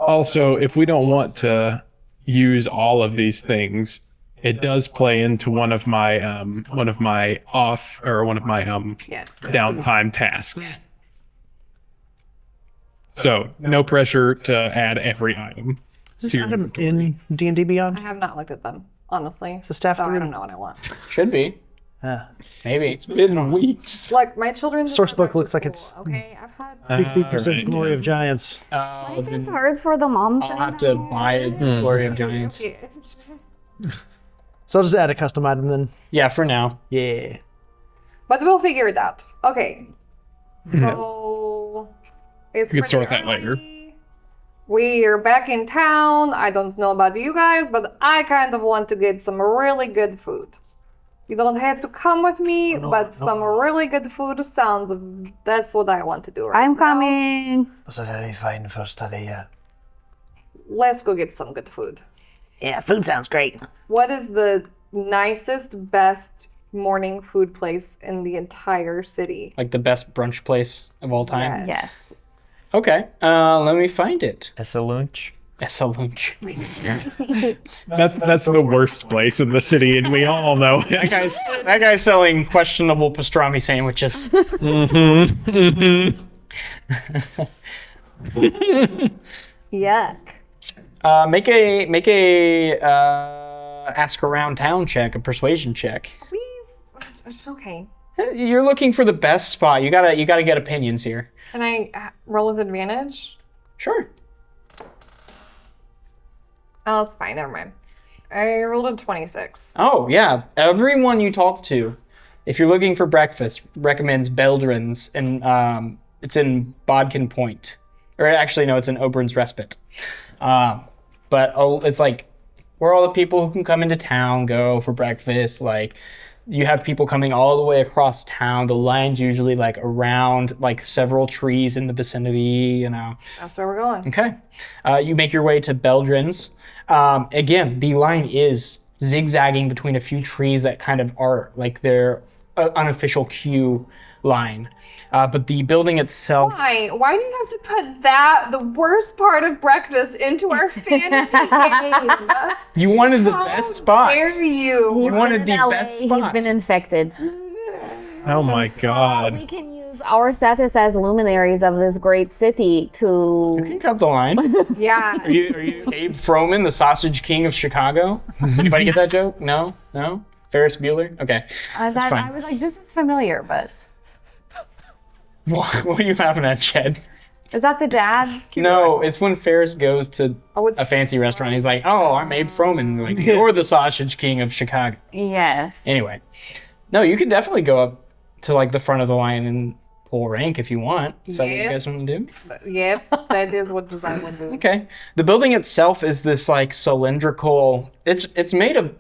Also, if we don't want to use all of these things, it does play into one of my downtime tasks. So no pressure to add every item. Is this item in D&D Beyond? I have not looked at them, honestly. It's a staff so I room. don't know what I want. Should be. Maybe. It's Been weeks. Like, my children's... Sourcebook looks like it's- Okay, I've had... Big percent glory of giants. Life is hard for the moms. I'll have to buy a Glory of Giants. Okay. So I'll just add a custom item then. Yeah, for now. Yeah. But we'll figure it out. Okay. So... It's We can pretty sort that later. early. We're back in town. I don't know about you guys, but I kind of want to get some really good food. You don't have to come with me, but some really good food sounds... That's what I want to do right I'm now. coming. That's a very fine first idea. Let's go get some good food. Yeah, food sounds great. What is the nicest, best morning food place in the entire city? Like the best brunch place of all time. Yes. Yes. Okay. Let me find it. As a lunch. Essa lunch. That's the worst place in the city, and we all know it. That guy's selling questionable pastrami sandwiches. Yuck. Make a ask around town check, a persuasion check. It's okay. You're looking for the best spot. You gotta get opinions here. Can I roll with advantage? Sure. Oh, it's fine. Never mind. I rolled a 26. Oh yeah. Everyone you talk to, if you're looking for breakfast, recommends Beldrin's, and it's in Bodkin Point, or actually no, it's in Oberon's Respite. But it's like where all the people who can come into town go for breakfast. Like you have people coming all the way across town. The line's usually like around like several trees in the vicinity. You know. That's where we're going. Okay. You make your way to Beldrin's. Again, the line is zigzagging between a few trees that kind of are like they're unofficial queue line. But the building itself, Why? Why do you have to put that, the worst part of breakfast, into our fantasy game? you wanted the How best spot. dare you? You wanted the LA, best He's spot. been infected. Oh my god. We can use our status as luminaries of this great city to. You can cut the line. Yeah. Are you Abe Froman, the sausage king of Chicago? Does anybody get that joke? No? Ferris Bueller? Okay. That's fine. I was like, this is familiar, but What are you laughing at, Jed? is that the dad? No, it's when Ferris goes to it's- a fancy restaurant. He's like, "Oh, I'm Abe Froman. Like, you're the sausage king of Chicago." Yes. Anyway, no, you could definitely go up to like the front of the line and pull rank if you want. Is that what you Yeah. guys want to do? Yep, that is what design would do. Okay. The building itself is this like cylindrical. It's made of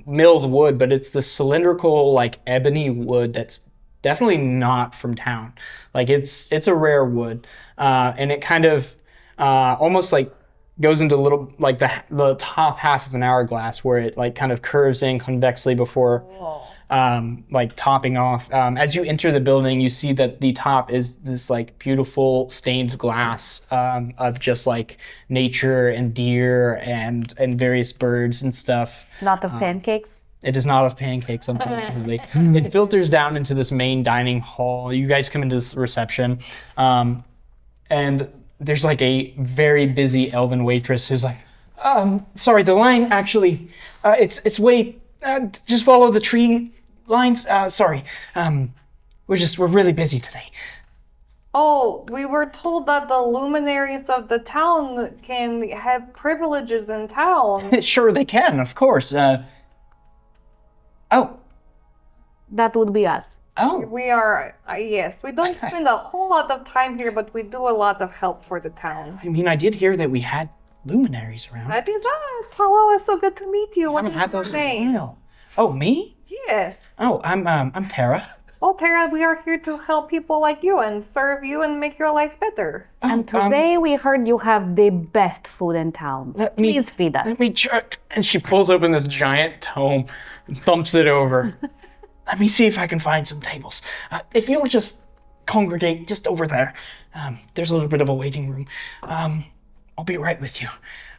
milled wood, but it's the cylindrical like ebony wood that's definitely not from town. Like it's a rare wood, and it kind of almost like goes into little like the top half of an hourglass where it like kind of curves in convexly before like topping off. As you enter the building, you see that the top is this like beautiful stained glass of just like nature and deer and various birds and stuff. Not of pancakes. It is not of pancakes, unfortunately. It filters down into this main dining hall. You guys come into this reception, and there's like a very busy elven waitress who's like, sorry, the line actually, it's way, just follow the tree lines. Sorry, we're really busy today. Oh, we were told that the luminaries of the town can have privileges in town. Sure, they can, of course. That would be us. We are, yes, we don't spend a whole lot of time here, but we do a lot of help for the town. I mean, I did hear that we had luminaries around. That is us. Hello, it's so good to meet you. What haven't is had your those in a name? while. Oh, me? Yes. Oh, I'm Tara. Well, Tara, we are here to help people like you and serve you and make your life better. And today we heard you have the best food in town. Please feed us. Let me check. And she pulls open this giant tome and thumps it over. Let me see if I can find some tables. If you'll just congregate just over there. There's a little bit of a waiting room. I'll be right with you.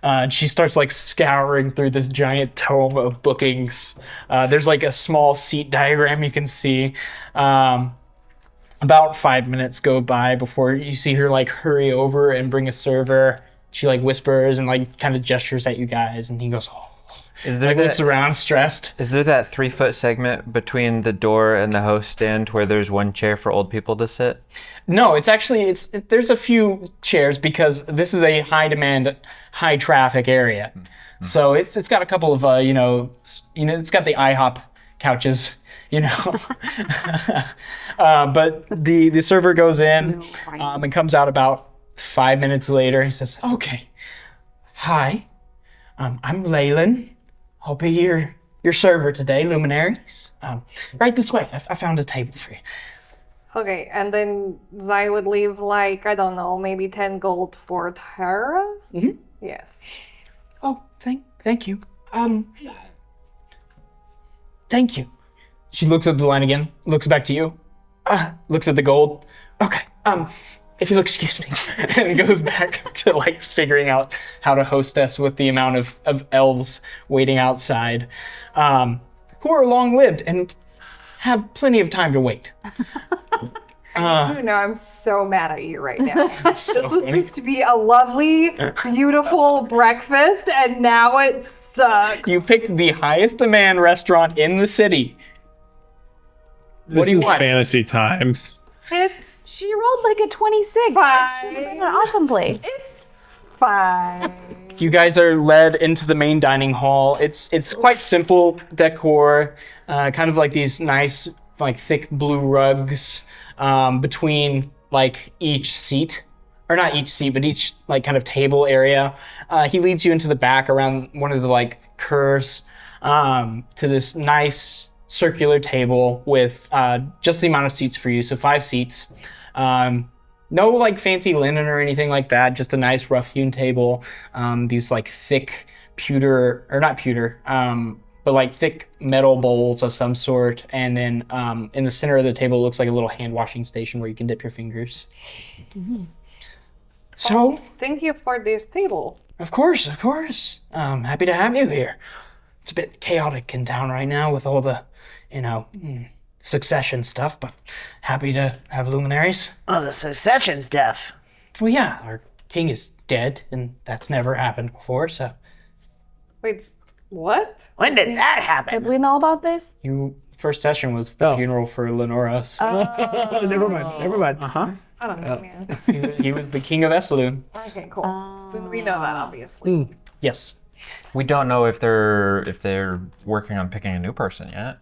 And she starts like scouring through this giant tome of bookings. There's like a small seat diagram you can see. About 5 minutes go by before you see her like hurry over and bring a server. She like whispers and like kind of gestures at you guys, and he goes, "Oh." Is there Like looks that, around stressed. is there that 3-foot segment between the door and the host stand where there's one chair for old people to sit? No, it's actually there's a few chairs because this is a high demand, high traffic area. So it's got a couple of it's got the IHOP couches, but the server goes in and comes out about 5 minutes later. He says, "Okay, hi, I'm Leyland. I'll be your server today, luminaries. Right this way. I found a table for you." Okay, and then Zai would leave like, I don't know, maybe 10 gold for Tara? Mhm. Yes. Oh, thank you. Thank you. She looks at the line again, looks back to you, looks at the gold. Okay, if you'll excuse me, and goes back to like figuring out how to hostess with the amount of elves waiting outside, who are long-lived and have plenty of time to wait. I'm so mad at you right now. This so was funny. supposed to be a lovely, beautiful breakfast, and now it sucks. You picked the highest demand restaurant in the city. This do you is want? fantasy times. She rolled like a 26. That should have been an awesome place. Fine. You guys are led into the main dining hall. It's quite simple decor, kind of like these nice, like thick blue rugs between like each seat, or not each seat, but each like kind of table area. He leads you into the back around one of the like curves to this nice circular table with just the amount of seats for you, so 5 seats. No like fancy linen or anything like that, just a nice rough hewn table. These like thick pewter, or not pewter, but like thick metal bowls of some sort. And then in the center of the table looks like a little hand washing station where you can dip your fingers. So, Thank you for this table. of course. Happy to have you here. It's a bit chaotic in town right now with all the, succession stuff, but happy to have luminaries. Oh, the succession stuff. Well, yeah, our king is dead, and that's never happened before, so Wait, what? When did that Did happen? we know about this? first session was the funeral for Lenora, so Never mind. I don't know, man. he was the king of Esaloon. Okay, cool. Then we know that, obviously. Yes. We don't know if they're working on picking a new person yet.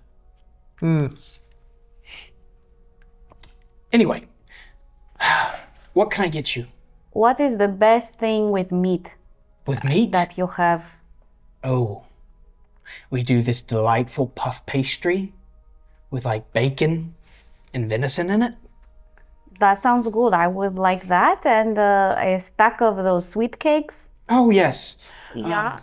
Anyway, what can I get you? What is the best thing with meat With meat? that you have? Oh, we do this delightful puff pastry with like bacon and venison in it. That sounds good. I would like that and a stack of those sweet cakes. Oh, yes. Yeah.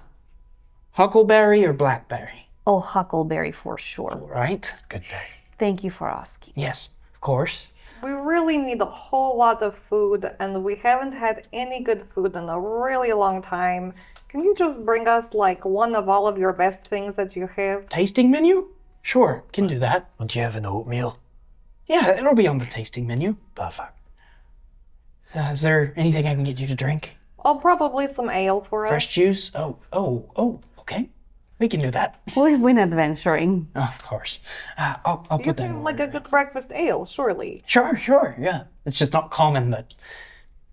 Huckleberry or blackberry, Oh, huckleberry for sure. right? Good day. Thank you for asking. Yes, of course. We really need a whole lot of food, and we haven't had any good food in a really long time. Can you just bring us like one of all of your best things that you have? Tasting menu? Sure, can do that. Don't you have an oatmeal? Yeah, it'll be on the tasting menu. Perfect. Is there anything I can get you to drink? Oh, probably some ale for us. Fresh juice? Oh, okay. We can do that. We've been adventuring. Oh, of course. I'll You put that can in like a order. good breakfast ale, surely. Sure, yeah. It's just not common that,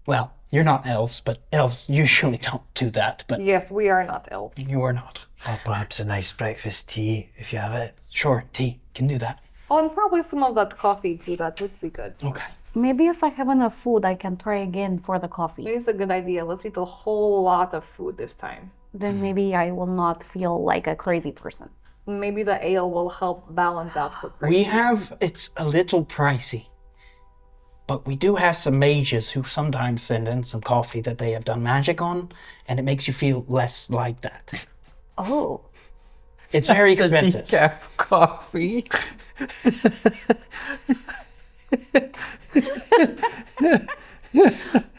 well, you're not elves, but elves usually don't do that, but Yes, we are not elves. you are not. Or perhaps a nice breakfast tea, if you have it. Sure, tea, can do that. Oh, and probably some of that coffee too. That would be good. Okay. Maybe if I have enough food, I can try again for the coffee. Maybe it's a good idea. Let's eat a whole lot of food this time. Then maybe I will not feel like a crazy person. Maybe the ale will help balance out the It's a little pricey, but we do have some mages who sometimes send in some coffee that they have done magic on, and it makes you feel less like that. Oh. It's very expensive. Decaf coffee.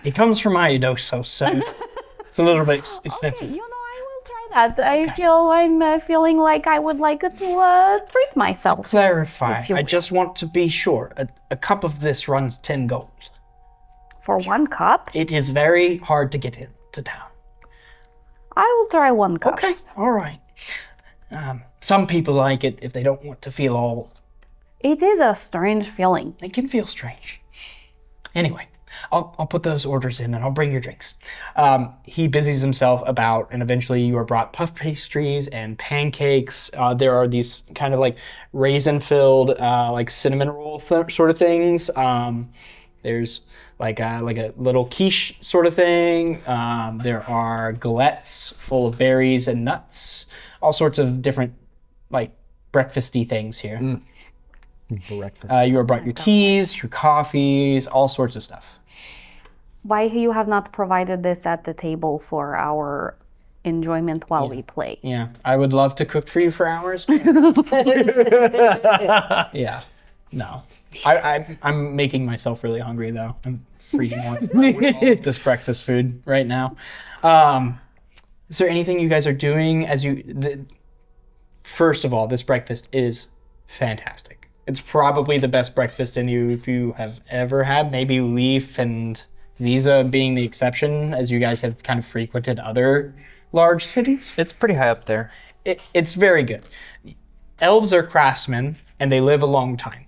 It comes from Iodoso, so it's a little bit expensive. You know, I will try that. I'm feeling like I would like to treat myself. Clarify, If you I will. just want to be sure. A cup of this runs 10 gold. For 1 cup, It is very hard to get into town. I will try 1 cup. Okay, all right. Some people like it if they don't want to feel all. It is a strange feeling. It can feel strange. Anyway, I'll put those orders in and I'll bring your drinks. He busies himself about, and eventually you are brought puff pastries and pancakes. There are these kind of like raisin-filled, like cinnamon roll sort of things. There's like a little quiche sort of thing. There are galettes full of berries and nuts. All sorts of different like breakfasty things here. Breakfast. You are brought your teas, your coffees, all sorts of stuff. Why you have not provided this at the table for our enjoyment while we play? Yeah, I would love to cook for you for hours. Yeah, no. I'm making myself really hungry though. I'm freaking out this breakfast food right now. Is there anything you guys are doing as you? First of all, this breakfast is fantastic. It's probably the best breakfast you have ever had. Maybe Leaf and Visa being the exception, as you guys have kind of frequented other large cities. It's pretty high up there. It's very good. Elves are craftsmen, and they live a long time.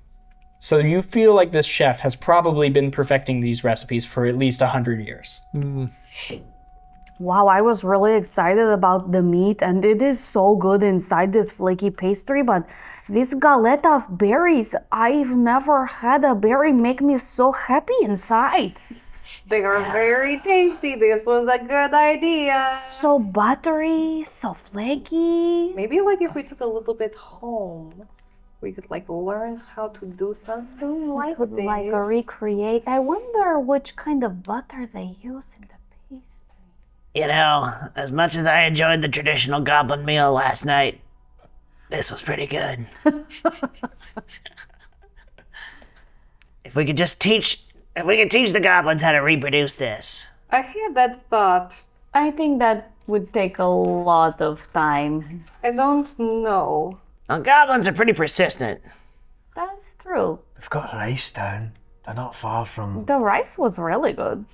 So you feel like this chef has probably been perfecting these recipes for at least 100 years. Wow, I was really excited about the meat, and it is so good inside this flaky pastry, but this galette of berries, I've never had a berry make me so happy inside. They are very tasty. This was a good idea. So buttery, so flaky. Maybe like if we took a little bit home, we could like learn how to do something like Could this. like recreate. I wonder which kind of butter they use in the pastry. You know, as much as I enjoyed the traditional goblin meal last night, This was pretty good. If we could teach the goblins how to reproduce this. I had that thought. I think that would take a lot of time. I don't know. Well, goblins are pretty persistent. That's true. We've got rice down. They're not far from The rice was really good.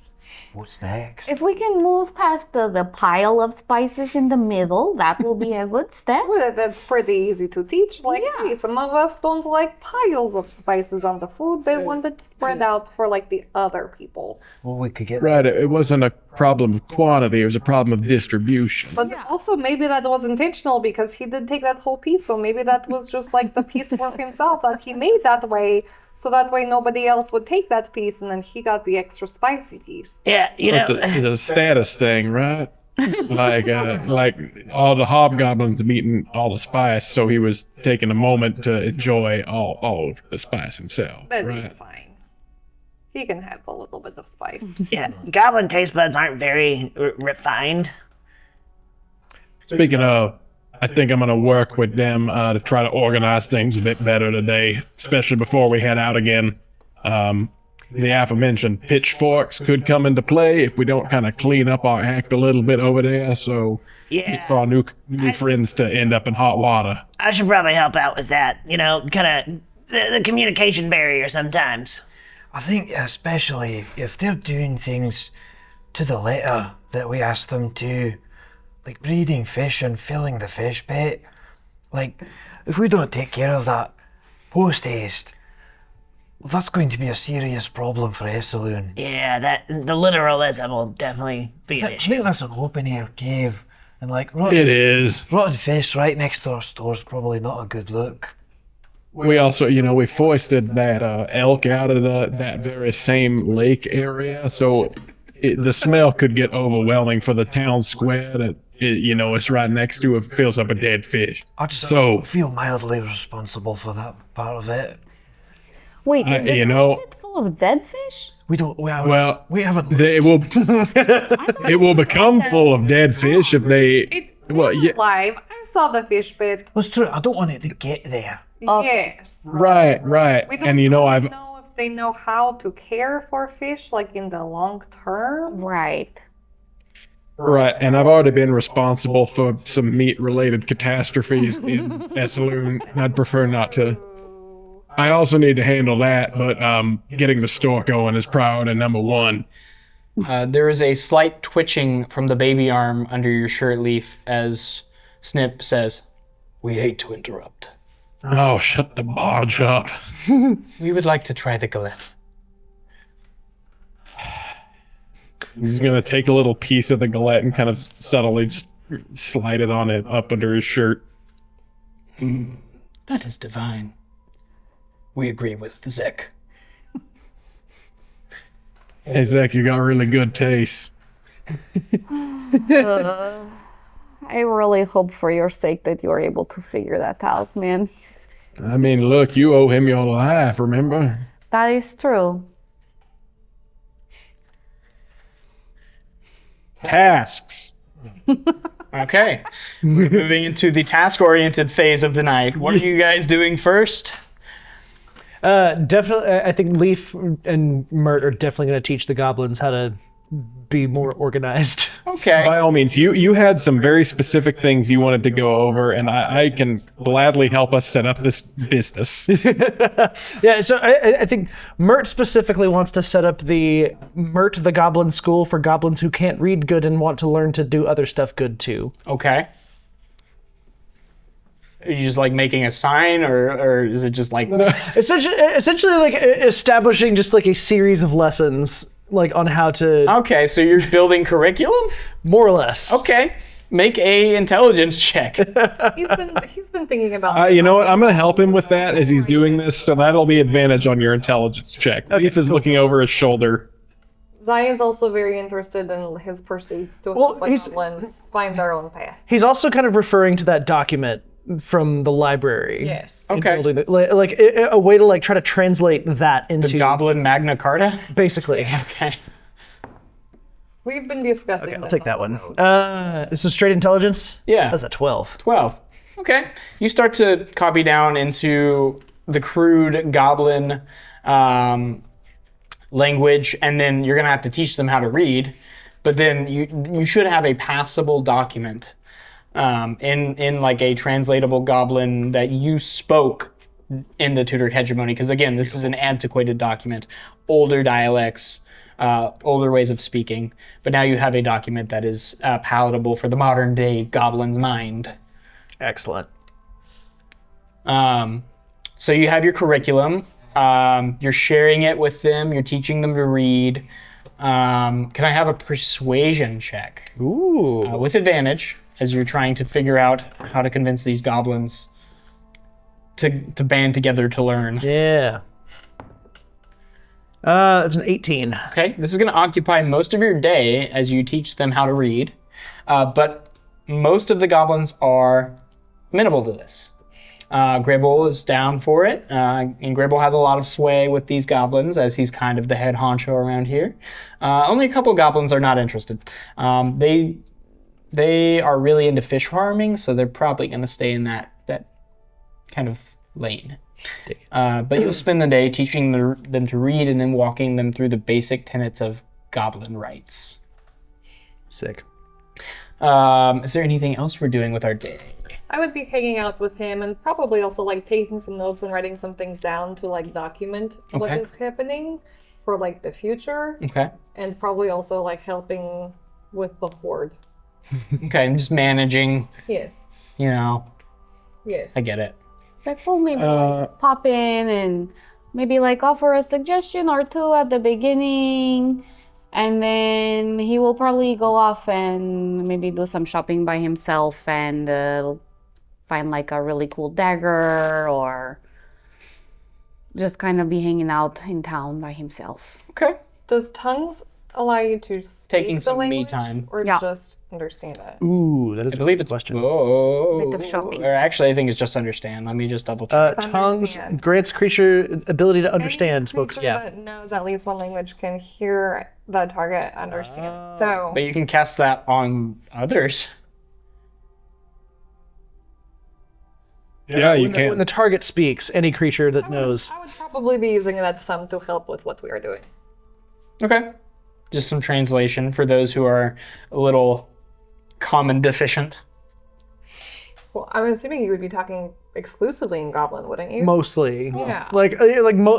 what's next. If we can move past the pile of spices in the middle, that will be a good step. Well, that's pretty easy to teach. Like, Yeah. hey, some of us don't like piles of spices on the food. They want it spread out for, like, the other people. Well, we could get Right. It wasn't a problem of quantity. It was a problem of distribution. But also, maybe that was intentional because he did take that whole piece. So maybe that was just like the piece for himself that he made that way. So that way nobody else would take that piece and then he got the extra spicy piece. Yeah, It's a status thing, right? like all the hobgoblins have eaten all the spice, so he was taking a moment to enjoy all of the spice himself. That right? is fine. He can have a little bit of spice. yeah. Goblin taste buds aren't very refined. Speaking of, I think I'm going to work with them to try to organize things a bit better today, especially before we head out again. The aforementioned pitchforks could come into play if we don't kind of clean up our act a little bit over there. So Yeah. for our new friends to end up in hot water. I should probably help out with that. Kind of the communication barrier sometimes. I think especially if they're doing things to the letter that we asked them to, like breeding fish and filling the fish bait, like if we don't take care of that post haste, that's going to be a serious problem for Essaloon. Yeah, the literalism will definitely be an I issue. think that's an open air cave, and like It is. rotten fish right next to our store's probably not a good look. We also, we foisted that elk out of that very same lake area, so the smell could get overwhelming for the town square that it's right next to. It fills up a dead fish. I just So- feel mildly responsible for that part of it. Wait, is the you know- basket full of dead fish? We don't. We haven't. Well, we haven't. it will become full of dead fish if they. Well, yeah, Live, I saw the fish bit. That's true. I don't want it to get there. Yes. right. We don't And I've know if they know how to care for fish, like in the long term. Right. Right, and I've already been responsible for some meat-related catastrophes in Essaloon. I'd prefer not to. I also need to handle that, but getting the store going is priority number one. There is a slight twitching from the baby arm under your shirt leaf as Snip says, "We hate to interrupt. Oh, shut the barge up. We would like to try the galette." He's gonna take a little piece of the galette and kind of subtly just slide it on it up under his shirt. That is divine. We agree with Zek. Hey, Zach, you got really good taste. I really hope for your sake that you're able to figure that out, man. I mean, look, you owe him your life, remember? That is true. Tasks. Okay. We're moving into the task-oriented phase of the night. What are you guys doing first? Definitely, I think Leaf and Mert are definitely going to teach the goblins how to be more organized. Okay. By all means, you had some very specific things you wanted to go over, and I can gladly help us set up this business. Yeah, so I think Mert specifically wants to set up the Mert the Goblin School for goblins who can't read good and want to learn to do other stuff good too. Okay. Are you just like making a sign, or is it just like Essentially, like establishing just like a series of lessons, like on how to Okay, so you're building curriculum? more or less. Okay. Make a intelligence check. He's been thinking about. You know what? I'm going to help him with that as he's doing this, so that'll be advantage on your intelligence check. Leaf is looking over his shoulder. Zion's also very interested in his pursuits to Well, help the he's- goblins find their own path. He's also kind of referring to that document from the library. Yes. and Okay. building like a way to like try to translate that into The Goblin Magna Carta? basically. Okay. We've been discussing. I'll take that one. It's a straight intelligence. Yeah. That's a 12. 12. Okay. You start to copy down into the crude goblin language, and then you're going to have to teach them how to read. But then you should have a passable document in like a translatable goblin that you spoke in the Tudor hegemony. Because again, this is an antiquated document, older dialects, older ways of speaking. But now you have a document that is palatable for the modern day goblin's mind. Excellent. So you have your curriculum. You're sharing it with them. You're teaching them to read. Can I have a persuasion check? Ooh. With advantage, as you're trying to figure out how to convince these goblins to band together to learn. Yeah. It's an 18. Okay, this is going to occupy most of your day as you teach them how to read. But most of the goblins are amenable to this. Gribble is down for it, and Gribble has a lot of sway with these goblins as he's kind of the head honcho around here. Only a couple goblins are not interested. They are really into fish farming, so they're probably going to stay in that kind of lane. But you'll spend the day teaching them to read and then walking them through the basic tenets of goblin rights. Sick. Is there anything else we're doing with our day? I would be hanging out with him and probably also like taking some notes and writing some things down to like document what Okay. is happening for like the future, Okay. and probably also like helping with the horde. Okay, I'm just managing, Yes. Yes. I get it. Like, we'll maybe like, pop in and maybe like offer a suggestion or two at the beginning. And then he will probably go off and maybe do some shopping by himself and find like a really cool dagger or just kind of be hanging out in town by himself. Okay. Does tongues allow you to speak Taking the some me language, time. or Yeah. just understand it? Ooh, that is I believe a it's question. Bit of shopping. Or actually, I think it's just understand. Let me just double check. Tongues Understand. grants creature ability to understand. Any Spokes, creature yeah. that knows at least one language can hear the target understand. So But you can cast that on others. Yeah, you When the can. target speaks, any creature that knows. I would probably be using that some to help with what we are doing. Okay. Just some translation for those who are a little common deficient. Well, I'm assuming you would be talking exclusively in Goblin, wouldn't you? Mostly. Yeah.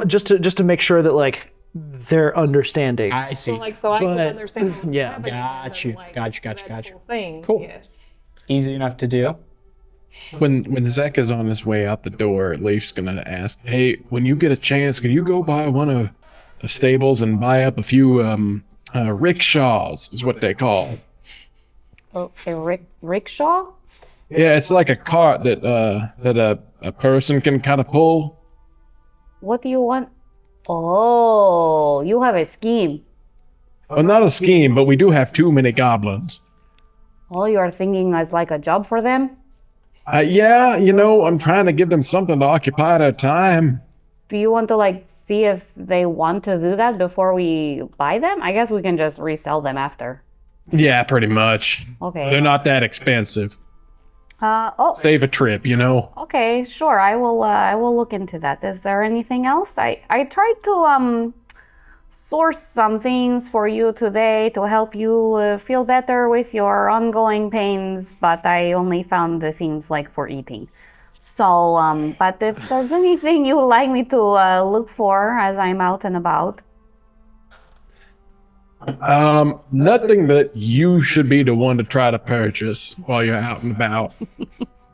Just to make sure that like they're understanding. I see. So I can But- understand what's yeah. happening. and Got then, you, like, got you. that whole thing. Cool. Yes. Easy enough to do. When Zek is on his way out the door, Leaf's gonna ask, "Hey, when you get a chance, can you go by one of the stables and buy up a few rickshaws?" Is what they call. Oh, a rickshaw? Yeah, it's like a cart that a person can kind of pull. What do you want? Oh, you have a scheme. Well, not a scheme, but we do have too many goblins. Oh, you are thinking as like a job for them? Yeah, I'm trying to give them something to occupy their time. Do you want to like see if they want to do that before we buy them? I guess we can just resell them after. Yeah, pretty much. Okay. They're not that expensive. Oh, Save a trip, okay, sure. I will look into that. Is there anything else? I tried to source some things for you today to help you feel better with your ongoing pains, but I only found the things like for eating. So, but if there's anything you would like me to look for as I'm out and about. Nothing that you should be the one to try to purchase while you're out and about.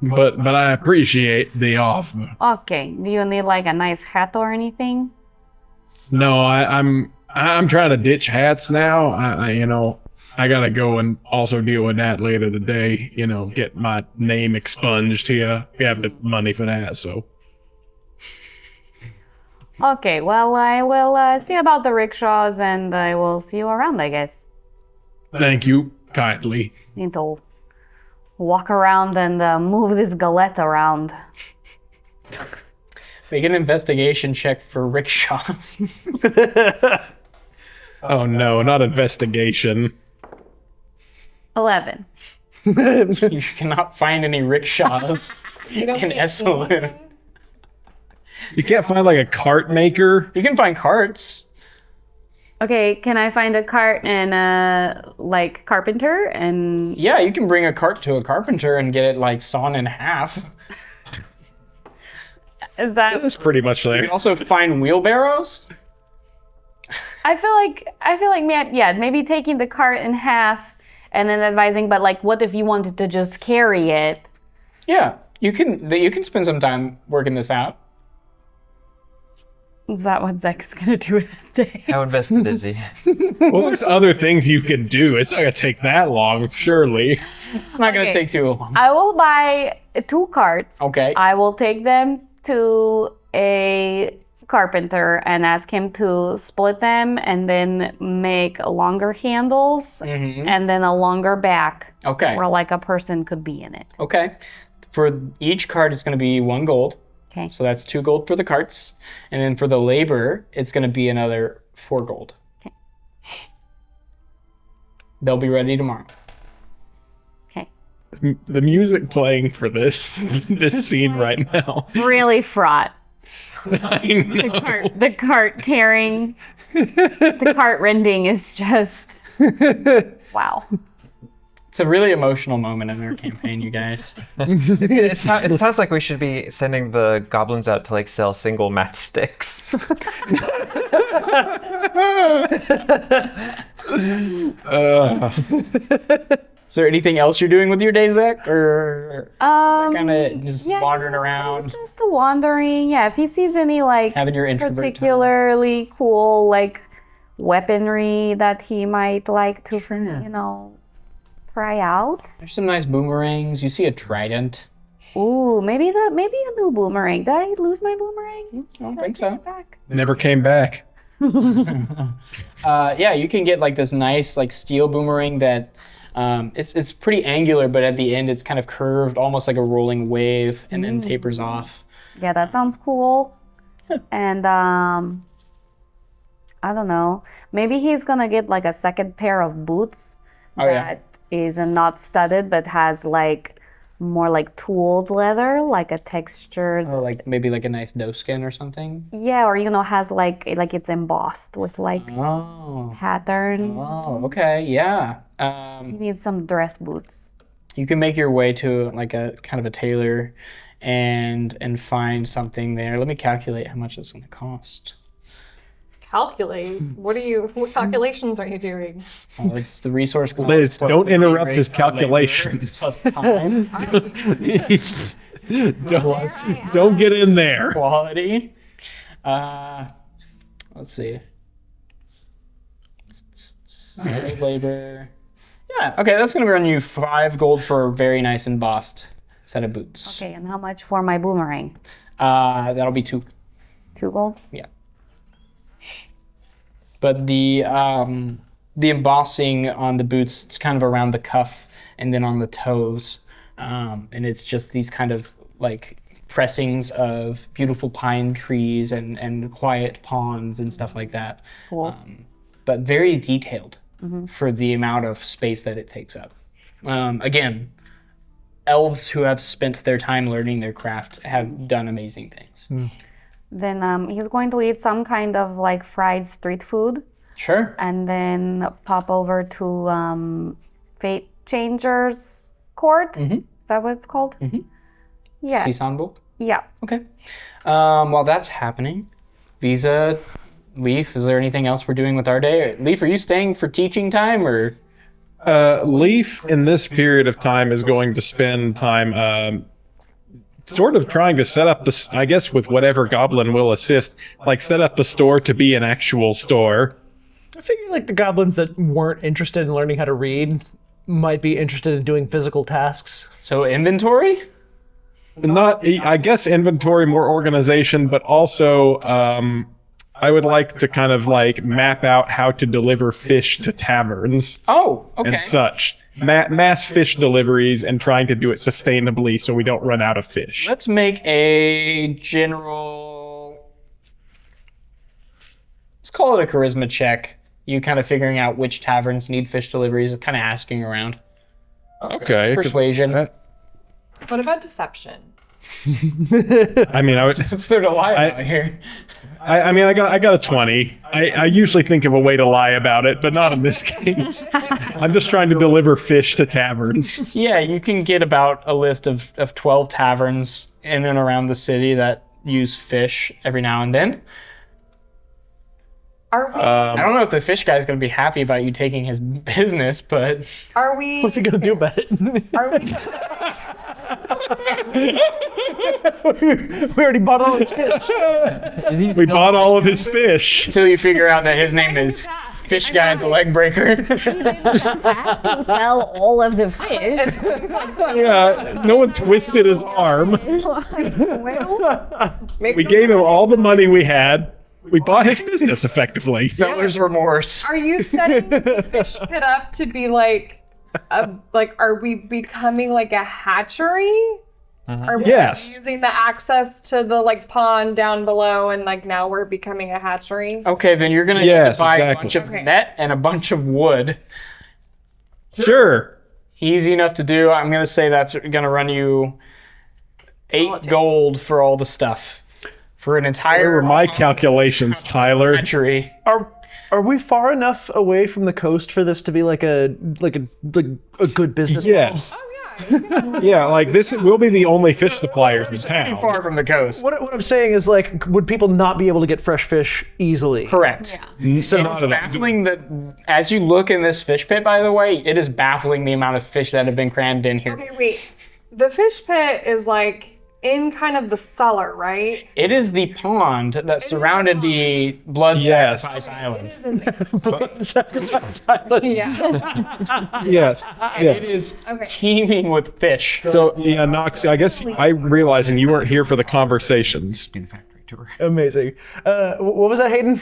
But I appreciate the offer. Okay, do you need like a nice hat or anything? No, I'm trying to ditch hats now. I gotta go and also deal with that later today. Get my name expunged here. We have the money for that, so. Okay, well, I will see about the rickshaws and I will see you around, I guess. Thank you kindly. Need to walk around and move this galette around. Make an investigation check for rickshaws. Oh no, not investigation. 11. You cannot find any rickshaws in Esalen. You can't find like a cart maker. You can find carts. Okay, can I find a cart and like carpenter and Yeah, you can bring a cart to a carpenter and get it like sawn in half. is that That's pretty much You there. can also find wheelbarrows. I feel like maybe taking the cart in half and then advising, but like what if you wanted to just carry it? Yeah, you can spend some time working this out. Is that what Zek's gonna do with his day? How invested is he? Well, there's other things you can do. It's not gonna take that long, surely. It's not gonna Okay. take too long. I will buy 2 carts. Okay. I will take them to a carpenter and ask him to split them and then make longer handles and then a longer back Okay. where like a person could be in it. Okay. For each cart, it's going to be 1 gold. Okay. So that's 2 gold for the carts. And then for the labor, it's going to be another 4 gold. Okay. They'll be ready tomorrow. Okay. The music playing for this scene right now. Really fraught. I know. The cart tearing. The cart rending is just wow. It's a really emotional moment in our campaign, you guys. It sounds like we should be sending the goblins out to like sell single matchsticks. Is there anything else you're doing with your day, Zach? Or kind of just yeah, wandering around, It's just wandering. Yeah, if he sees any like having your introvert time? particularly cool like weaponry that he might like to try out. There's some nice boomerangs. You see a trident. Ooh, maybe a new boomerang. Did I lose my boomerang? I don't think so. Back. Never came back. Yeah, you can get like this nice like steel boomerang that it's pretty angular, but at the end it's kind of curved, almost like a rolling wave, and then tapers off. Yeah, that sounds cool. And I don't know. Maybe he's gonna get like a second pair of boots Oh yeah. that is not studded but has like more like tooled leather, like a textured. Or like maybe like a nice doe skin or something. Yeah, or has like it's embossed with like Oh. pattern. Oh, okay, yeah. You need some dress boots. You can make your way to like a kind of a tailor and find something there. Let me calculate how much it's going to cost. Calculate. What calculations are you doing? Well, it's the resource cost. Liz, plus don't the interrupt rate his of labor calculations. Plus time, don't get in there. quality. Let's see. Labor. Yeah, okay, that's going to run you 5 gold for a very nice embossed set of boots. Okay, and how much for my boomerang? That'll be 2. 2 gold? Yeah. But the embossing on the boots, it's kind of around the cuff and then on the toes. And it's just these kind of like pressings of beautiful pine trees and quiet ponds and stuff like that. Cool. But very detailed for the amount of space that it takes up. Again, elves who have spent their time learning their craft have done amazing things. Then he's going to eat some kind of like fried street food Sure. and then pop over to Fate Changer's Court. Is that what it's called? Yeah. Seasonable? Yeah. Okay. While that's happening, Visa, Leaf, is there anything else we're doing with our day? Leaf, are you staying for teaching time or? Leaf in this period of time is going to spend time sort of trying to set up this, I guess, with whatever goblin will assist, like set up the store to be an actual store. I figure like the goblins that weren't interested in learning how to read might be interested in doing physical tasks. So inventory? Not, I guess, inventory, more organization, but also I would like to kind of like map out how to deliver fish to taverns Oh, okay. and such. Mass fish deliveries and trying to do it sustainably so we don't run out of fish. Let's make a general. Let's call it a charisma check. You kind of figuring out which taverns need fish deliveries, kind of asking around. Okay. Persuasion. What about deception? I mean, What's there to lie about here? I mean, I got a 20. I usually think of a way to lie about it, but not in this case. I'm just trying to deliver fish to taverns. Yeah, you can get about a list of 12 taverns in and around the city that use fish every now and then. Are we? I don't know if the fish guy's going to be happy about you taking his business, but Are we? What's he gonna do about it? Are we? We already bought all his fish. We bought all of his fish. until you figure out that his name is Fish Guy the Leg Breaker. Have to sell all of the fish. Yeah, no one twisted his arm. Maybe We gave him all the money we had. We bought his business effectively. Seller's remorse. Are you setting the fish pit up to be like, are we becoming like a hatchery? Are we Yes. using the access to the like pond down below and like now we're becoming a hatchery? Okay, then you're going to Yes, buy a exactly. bunch of Okay. net and a bunch of wood. Sure. Easy enough to do. I'm going to say that's going to run you 8 gold for all the stuff. For an Where entire were my calculations, Tyler? hatchery. Are we far enough away from the coast for this to be like a good business? Yes. Yeah, like this will be the only fish suppliers in Pretty town. far from the coast. What I'm saying is, like, would people not be able to get fresh fish easily? Correct. So It not is at all. baffling that as you look in this fish pit, by the way, it is baffling the amount of fish that have been crammed in here. Okay, wait. The fish pit is like in kind of the cellar, right? It is the pond that surrounded the blood Yes. sacrifice island. It is in there. Sacrifice Island. Yeah. Yes. It Yes. is Okay. teeming with fish. So yeah, Nox, I guess I realizing you weren't here for the conversations. Amazing. What was that, Hayden?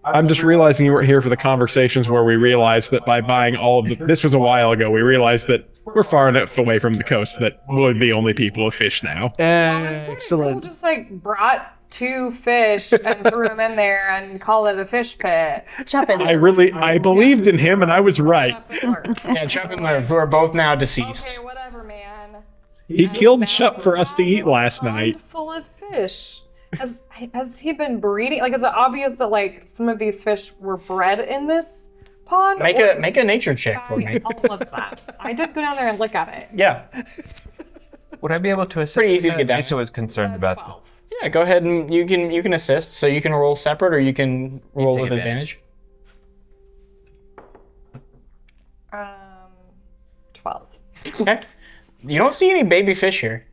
I'm just realizing you weren't here for the conversations where we realized that by buying all of the this was a while ago, we realized that we're far enough away from the coast that we're the only people with fish now. People Excellent. just like brought 2 fish and threw them in there and call it a fish pit. Chopping. I believed in him and I was right. Yeah, Chuck and Liv, who are both now deceased. Okay, whatever, man. He killed Chuck for us to eat last night. Pond full of fish. Has he been breeding? Like, is it obvious that like some of these fish were bred in this pond? Make a nature check for me. All of that. I did go down there and look at it. Yeah. Would I be able to assist? Pretty easy to with get that? down. Lisa was concerned about. 12. Yeah, go ahead and you can assist. So you can roll separate or you can roll take with advantage. advantage. 12. Okay. You don't see any baby fish here.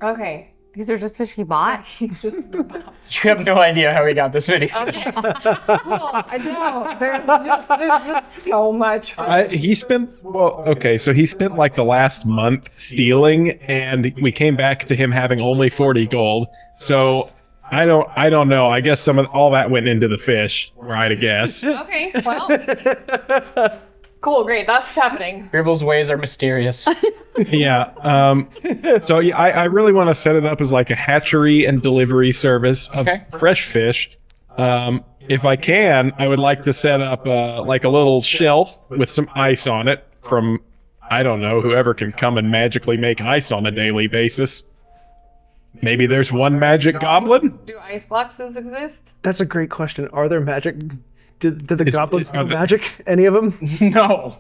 Okay. These are just fish he bought. Just You have no idea how he got this many fish. cool. I don't. There's just so much. He spent so he spent like the last month stealing, and we came back to him having only 40 gold. So I don't know. I guess some of all that went into the fish, right? I guess. Okay. Well. Cool. Great. That's what's happening. Gribble's ways are mysterious. Yeah. So yeah, I really want to set it up as like a hatchery and delivery service of Okay. fresh fish. If I can, I would like to set up like a little shelf with some ice on it from, I don't know, whoever can come and magically make ice on a daily basis. Maybe there's one magic goblin. Do ice boxes exist? That's a great question. Are there magic? Did the goblins are know the- magic? Any of them? No.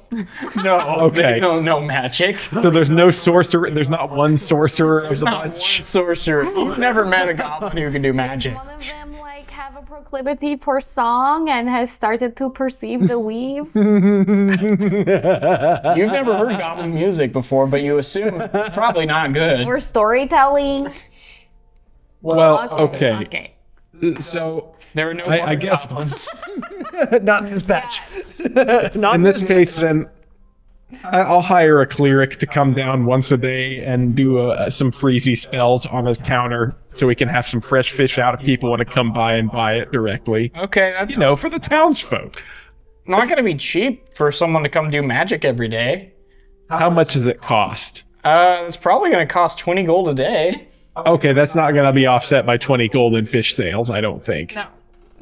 No. Okay. They don't know magic. So there's no sorcerer. There's not one sorcerer of the Not one bunch. sorcerer. You've never met a goblin who can do magic. One of them like have a proclivity for song and has started to perceive the weave. You've never heard goblin music before, but you assume it's probably not good. Or storytelling. Well, okay. Okay. So There are no I guess- goblins. Not in this batch. Not in this case, then I'll hire a cleric to come down once a day and do some freezy spells on a counter, so we can have some fresh fish out if people want to come by and buy it directly. Okay, that's For the townsfolk. not going to be cheap for someone to come do magic every day. How much does it cost? It's probably going to cost 20 gold a day. Okay, that's not going to be offset by 20 golden fish sales, I don't think. No.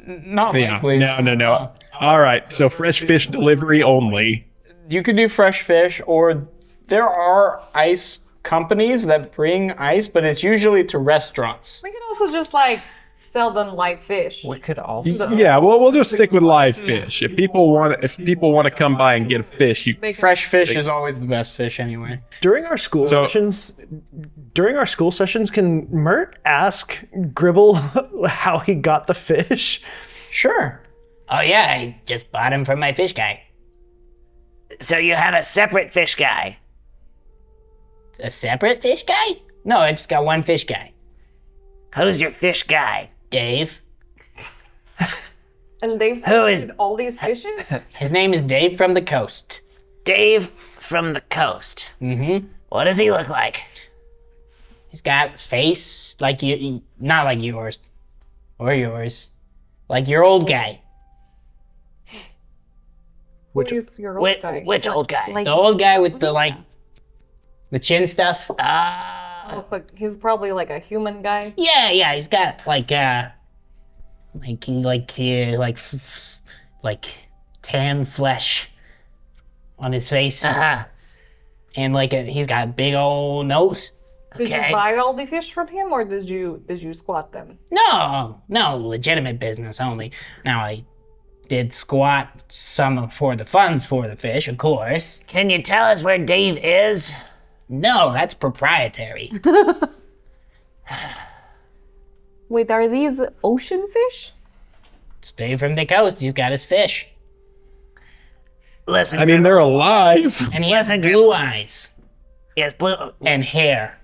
Not Yeah. likely. No. All right, so fresh fish delivery only. You could do fresh fish, or there are ice companies that bring ice, but it's usually to restaurants. We can also just like sell them live fish. We could also. Yeah, well, we'll just stick with live fish. If people want to come by and get a fish, you Fresh fish is always the best fish anyway. During our school So- sessions, can Mert ask Gribble how he got the fish? Sure. Oh yeah, I just bought him from my fish guy. So you have a separate fish guy. A separate fish guy? No, I just got one fish guy. Who's your fish guy? Dave. And they've Who is- sold all these fishes? His name is Dave from the coast. Dave from the coast. Mm-hmm. What does he look like? He's got a face like you, not like yours. Or yours. Like your old guy. Who's your old guy? Which old guy? Like, The old guy with the like the chin stuff. Oh, but he's probably like a human guy. Yeah, he's got like tan flesh on his face, Uh-huh. and he's got a big old nose. Did Okay. you buy all the fish from him, or did you squat them? No, legitimate business only. Now I did squat some for the funds for the fish, of course. Can you tell us where Dave is? No, that's proprietary. wait, are these ocean fish? Stay from the coast. He's got his fish, Listen, I mean, they're alive. and he has blue eyes yes, Blue. and hair.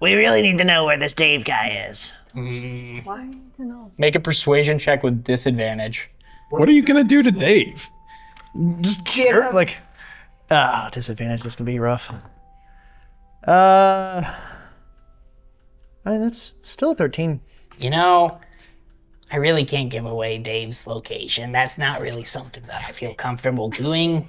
We really need to know where this Dave guy is. Why? Make a persuasion check with disadvantage. What are you gonna do to Dave? Just sure, like, disadvantage. This can be rough. I mean, that's still a 13. You know, I really can't give away Dave's location. That's not really something that I feel comfortable doing.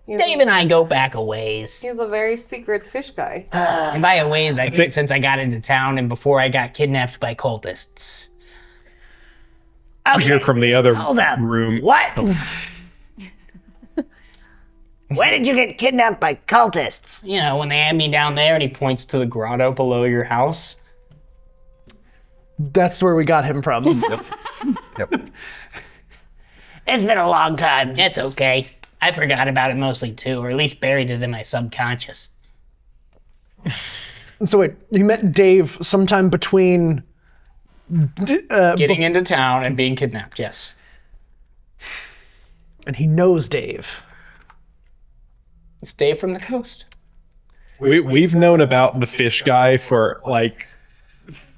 Dave and I go back a ways. He's a very secret fish guy. And by a ways, I think since I got into town and before I got kidnapped by cultists. Okay, Hear from the other hold up. room. What? When did you get kidnapped by cultists? You know, when they had me down there, And he points to the grotto below your house. That's where we got him from. It's been a long time. it's okay. I forgot about it mostly too, or at least buried it in my subconscious. So wait, you met Dave sometime between Getting into town and being kidnapped, yes. and he knows Dave. It's Dave from the coast. We've known about the fish guy for like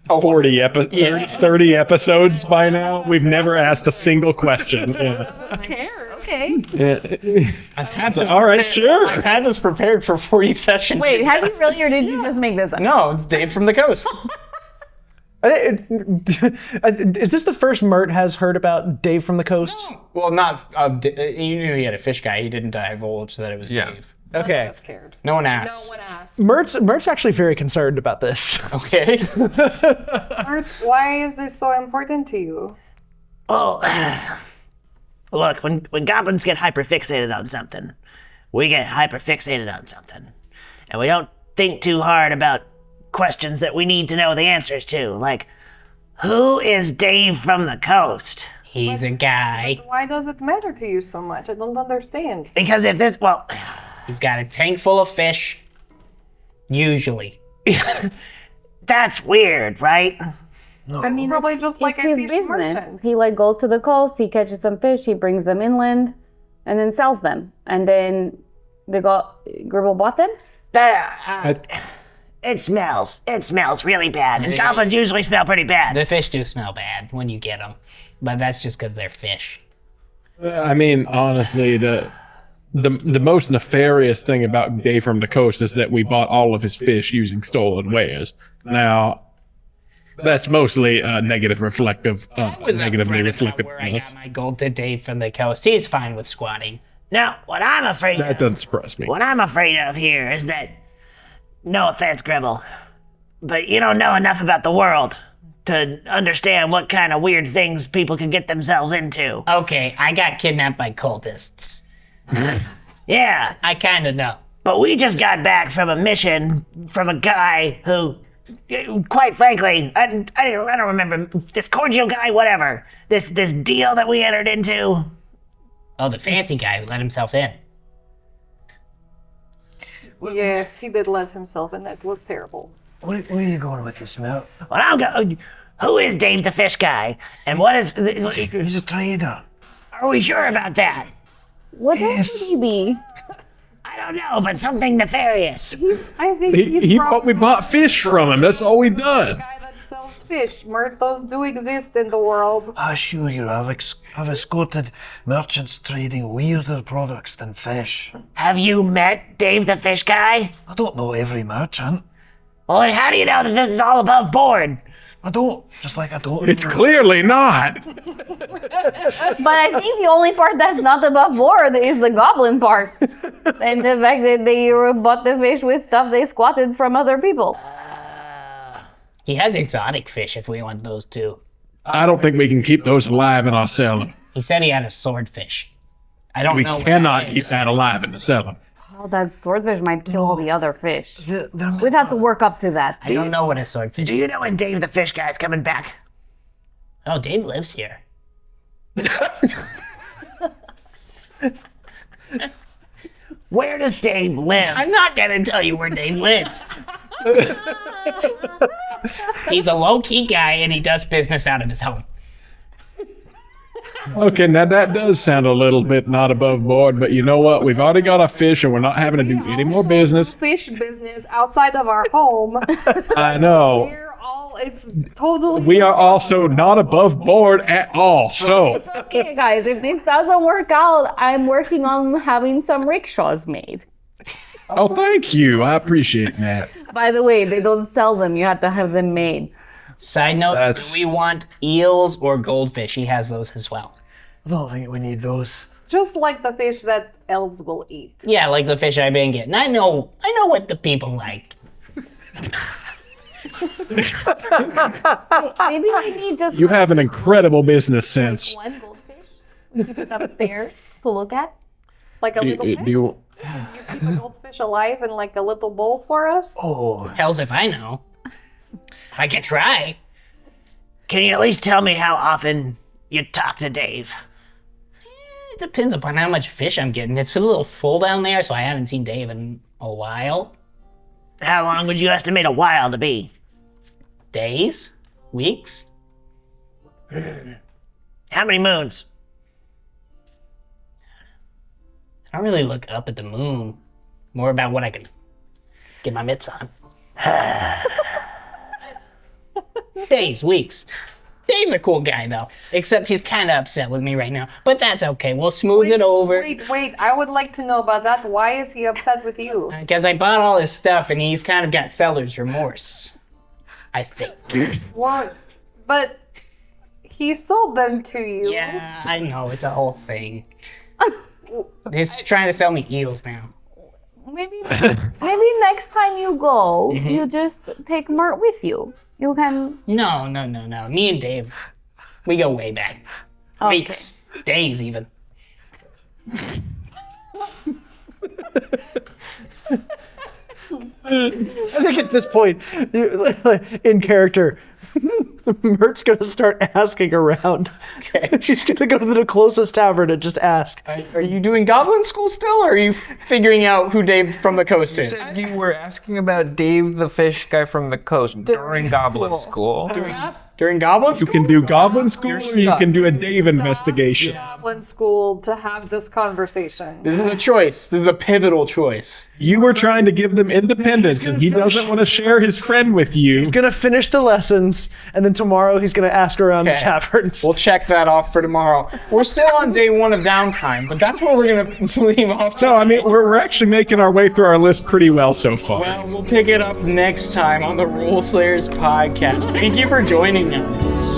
30 episodes by now. We've never asked a single question. Yeah. Okay. I've had this. All right, sure. I've had this prepared for 40 sessions. Wait, have you really, or did you just make this up? No, it's Dave from the coast. Is this the first Mert has heard about Dave from the coast? Well, not. You knew he had a fish guy. He didn't divulge that it was Dave. Okay. I was scared. No one asked. No one asked. Mert's actually very concerned about this. Okay. Art, why is this so important to you? Oh, look, when goblins get hyperfixated on something, we get hyperfixated on something. And we don't think too hard about questions that we need to know the answers to. Like, who is Dave from the coast? He's a guy. Why does it matter to you so much? I don't understand. Because if this, well, He's got a tank full of fish. Usually. that's weird, right? I mean, probably it's, just like it's a his fish business. merchant. He like goes to the coast, he catches some fish, he brings them inland, and then sells them. And then Gribble bought them. It smells really bad. And goblins usually smell pretty bad. The fish do smell bad when you get them. But that's just because they're fish. I mean, honestly, the most nefarious thing about Dave from the coast is that we bought all of his fish using stolen wares. Now, that's mostly negatively reflective on Where I us. got my gold to Dave from the coast. He's fine with squatting. Now, what I'm afraid That of, doesn't surprise me. what I'm afraid of here is that, no offense, Gribble, but you don't know enough about the world to understand what kind of weird things people can get themselves into. Okay, I got kidnapped by cultists. Yeah, I kind of know. But we just got back from a mission from a guy who, quite frankly, I don't remember, this cordial guy, whatever. This deal that we entered into. Oh, the fancy guy who let himself in. Yes, he did let himself in. That was terrible. Where are you going with this, Mel? Well, I'll go. Who is Dave the Fish Guy? And what is... He's a trader. Are we sure about that? What else would he be? I don't know, but something nefarious. I think he's We probably bought fish from him. That's all we the done. guy that sells fish. Mert, those do exist in the world. I assure you, I've escorted merchants trading weirder products than fish. Have you met Dave the Fish Guy? I don't know every merchant. Well, then how do you know that this is all above board? I don't. Just like I don't. It's clearly not. But I think the only part that's not above board is the goblin part. And the fact that they bought the fish with stuff they squatted from other people. He has exotic fish if we want those too. I don't think we can keep those alive in our cellar. He said he had a swordfish. I don't We know. what cannot that keep is. that alive in the cellar. Oh, that swordfish might kill the other fish. They're We'd have to work up to that. I don't know what a swordfish Do you is. know when Dave the Fish Guy's coming back? Oh, Dave lives here. Where does Dave live? I'm not gonna tell you where Dave lives. He's a low-key guy and he does business out of his home. Okay, now that does sound a little bit not above board, but you know what? We've already got our fish and we're not having to do any more business. Fish business outside of our home. I know. It's totally. We are also not above board at all. So, Okay, guys, if this doesn't work out, I'm working on having some rickshaws made. oh, thank you. I appreciate that. By the way, they don't sell them. You have to have them made. Side note, That's- do we want eels or goldfish? He has those as well. I don't think we need those. Just like the fish that elves will eat. Yeah, like the fish I've been getting. I know what the people like. Maybe we need just You have an incredible business sense. one goldfish upstairs to look at. Like a Do, little do fish. you, You keep a goldfish alive in like a little bowl for us. Oh, Hells if I know. I can try. Can you at least tell me how often you talk to Dave? It depends upon how much fish I'm getting. It's a little full down there, so I haven't seen Dave in a while. How long would you estimate a while to be? Days? Weeks? How many moons? I don't really look up at the moon. More about what I can get my mitts on. Days, weeks. Dave's a cool guy, though. Except he's kind of upset with me right now. But that's okay. We'll smooth it over. Wait. I would like to know about that. Why is he upset with you? Because I bought all his stuff and he's kind of got seller's remorse. I think. Well, but he sold them to you. Yeah, I know. It's a whole thing. He's trying to sell me eels now. Maybe next time you go, you just take Mert with you. You can. No. Me and Dave, we go way back. Okay. Weeks, days even. I think at this point, in character, Mert's gonna start asking around. Okay. She's gonna go to the closest tavern and just ask. Are you doing goblin school still, or are you figuring out who Dave from the coast is? Said you were asking about Dave the Fish Guy from the coast during Goblin School. During goblin you school? can do goblin school or you can do a Dave investigation. Goblin school to have this conversation. This is a choice. This is a pivotal choice. You were trying to give them independence and he doesn't want to share his friend with you. He's gonna finish the lessons, and then tomorrow he's gonna ask around the Okay. taverns. We'll check that off for tomorrow. We're still on day one of downtime, but that's where we're gonna leave off. No, I mean, we're actually making our way through our list pretty well so far. Well, we'll pick it up next time on the Rule Slayers podcast. Thank you for joining us.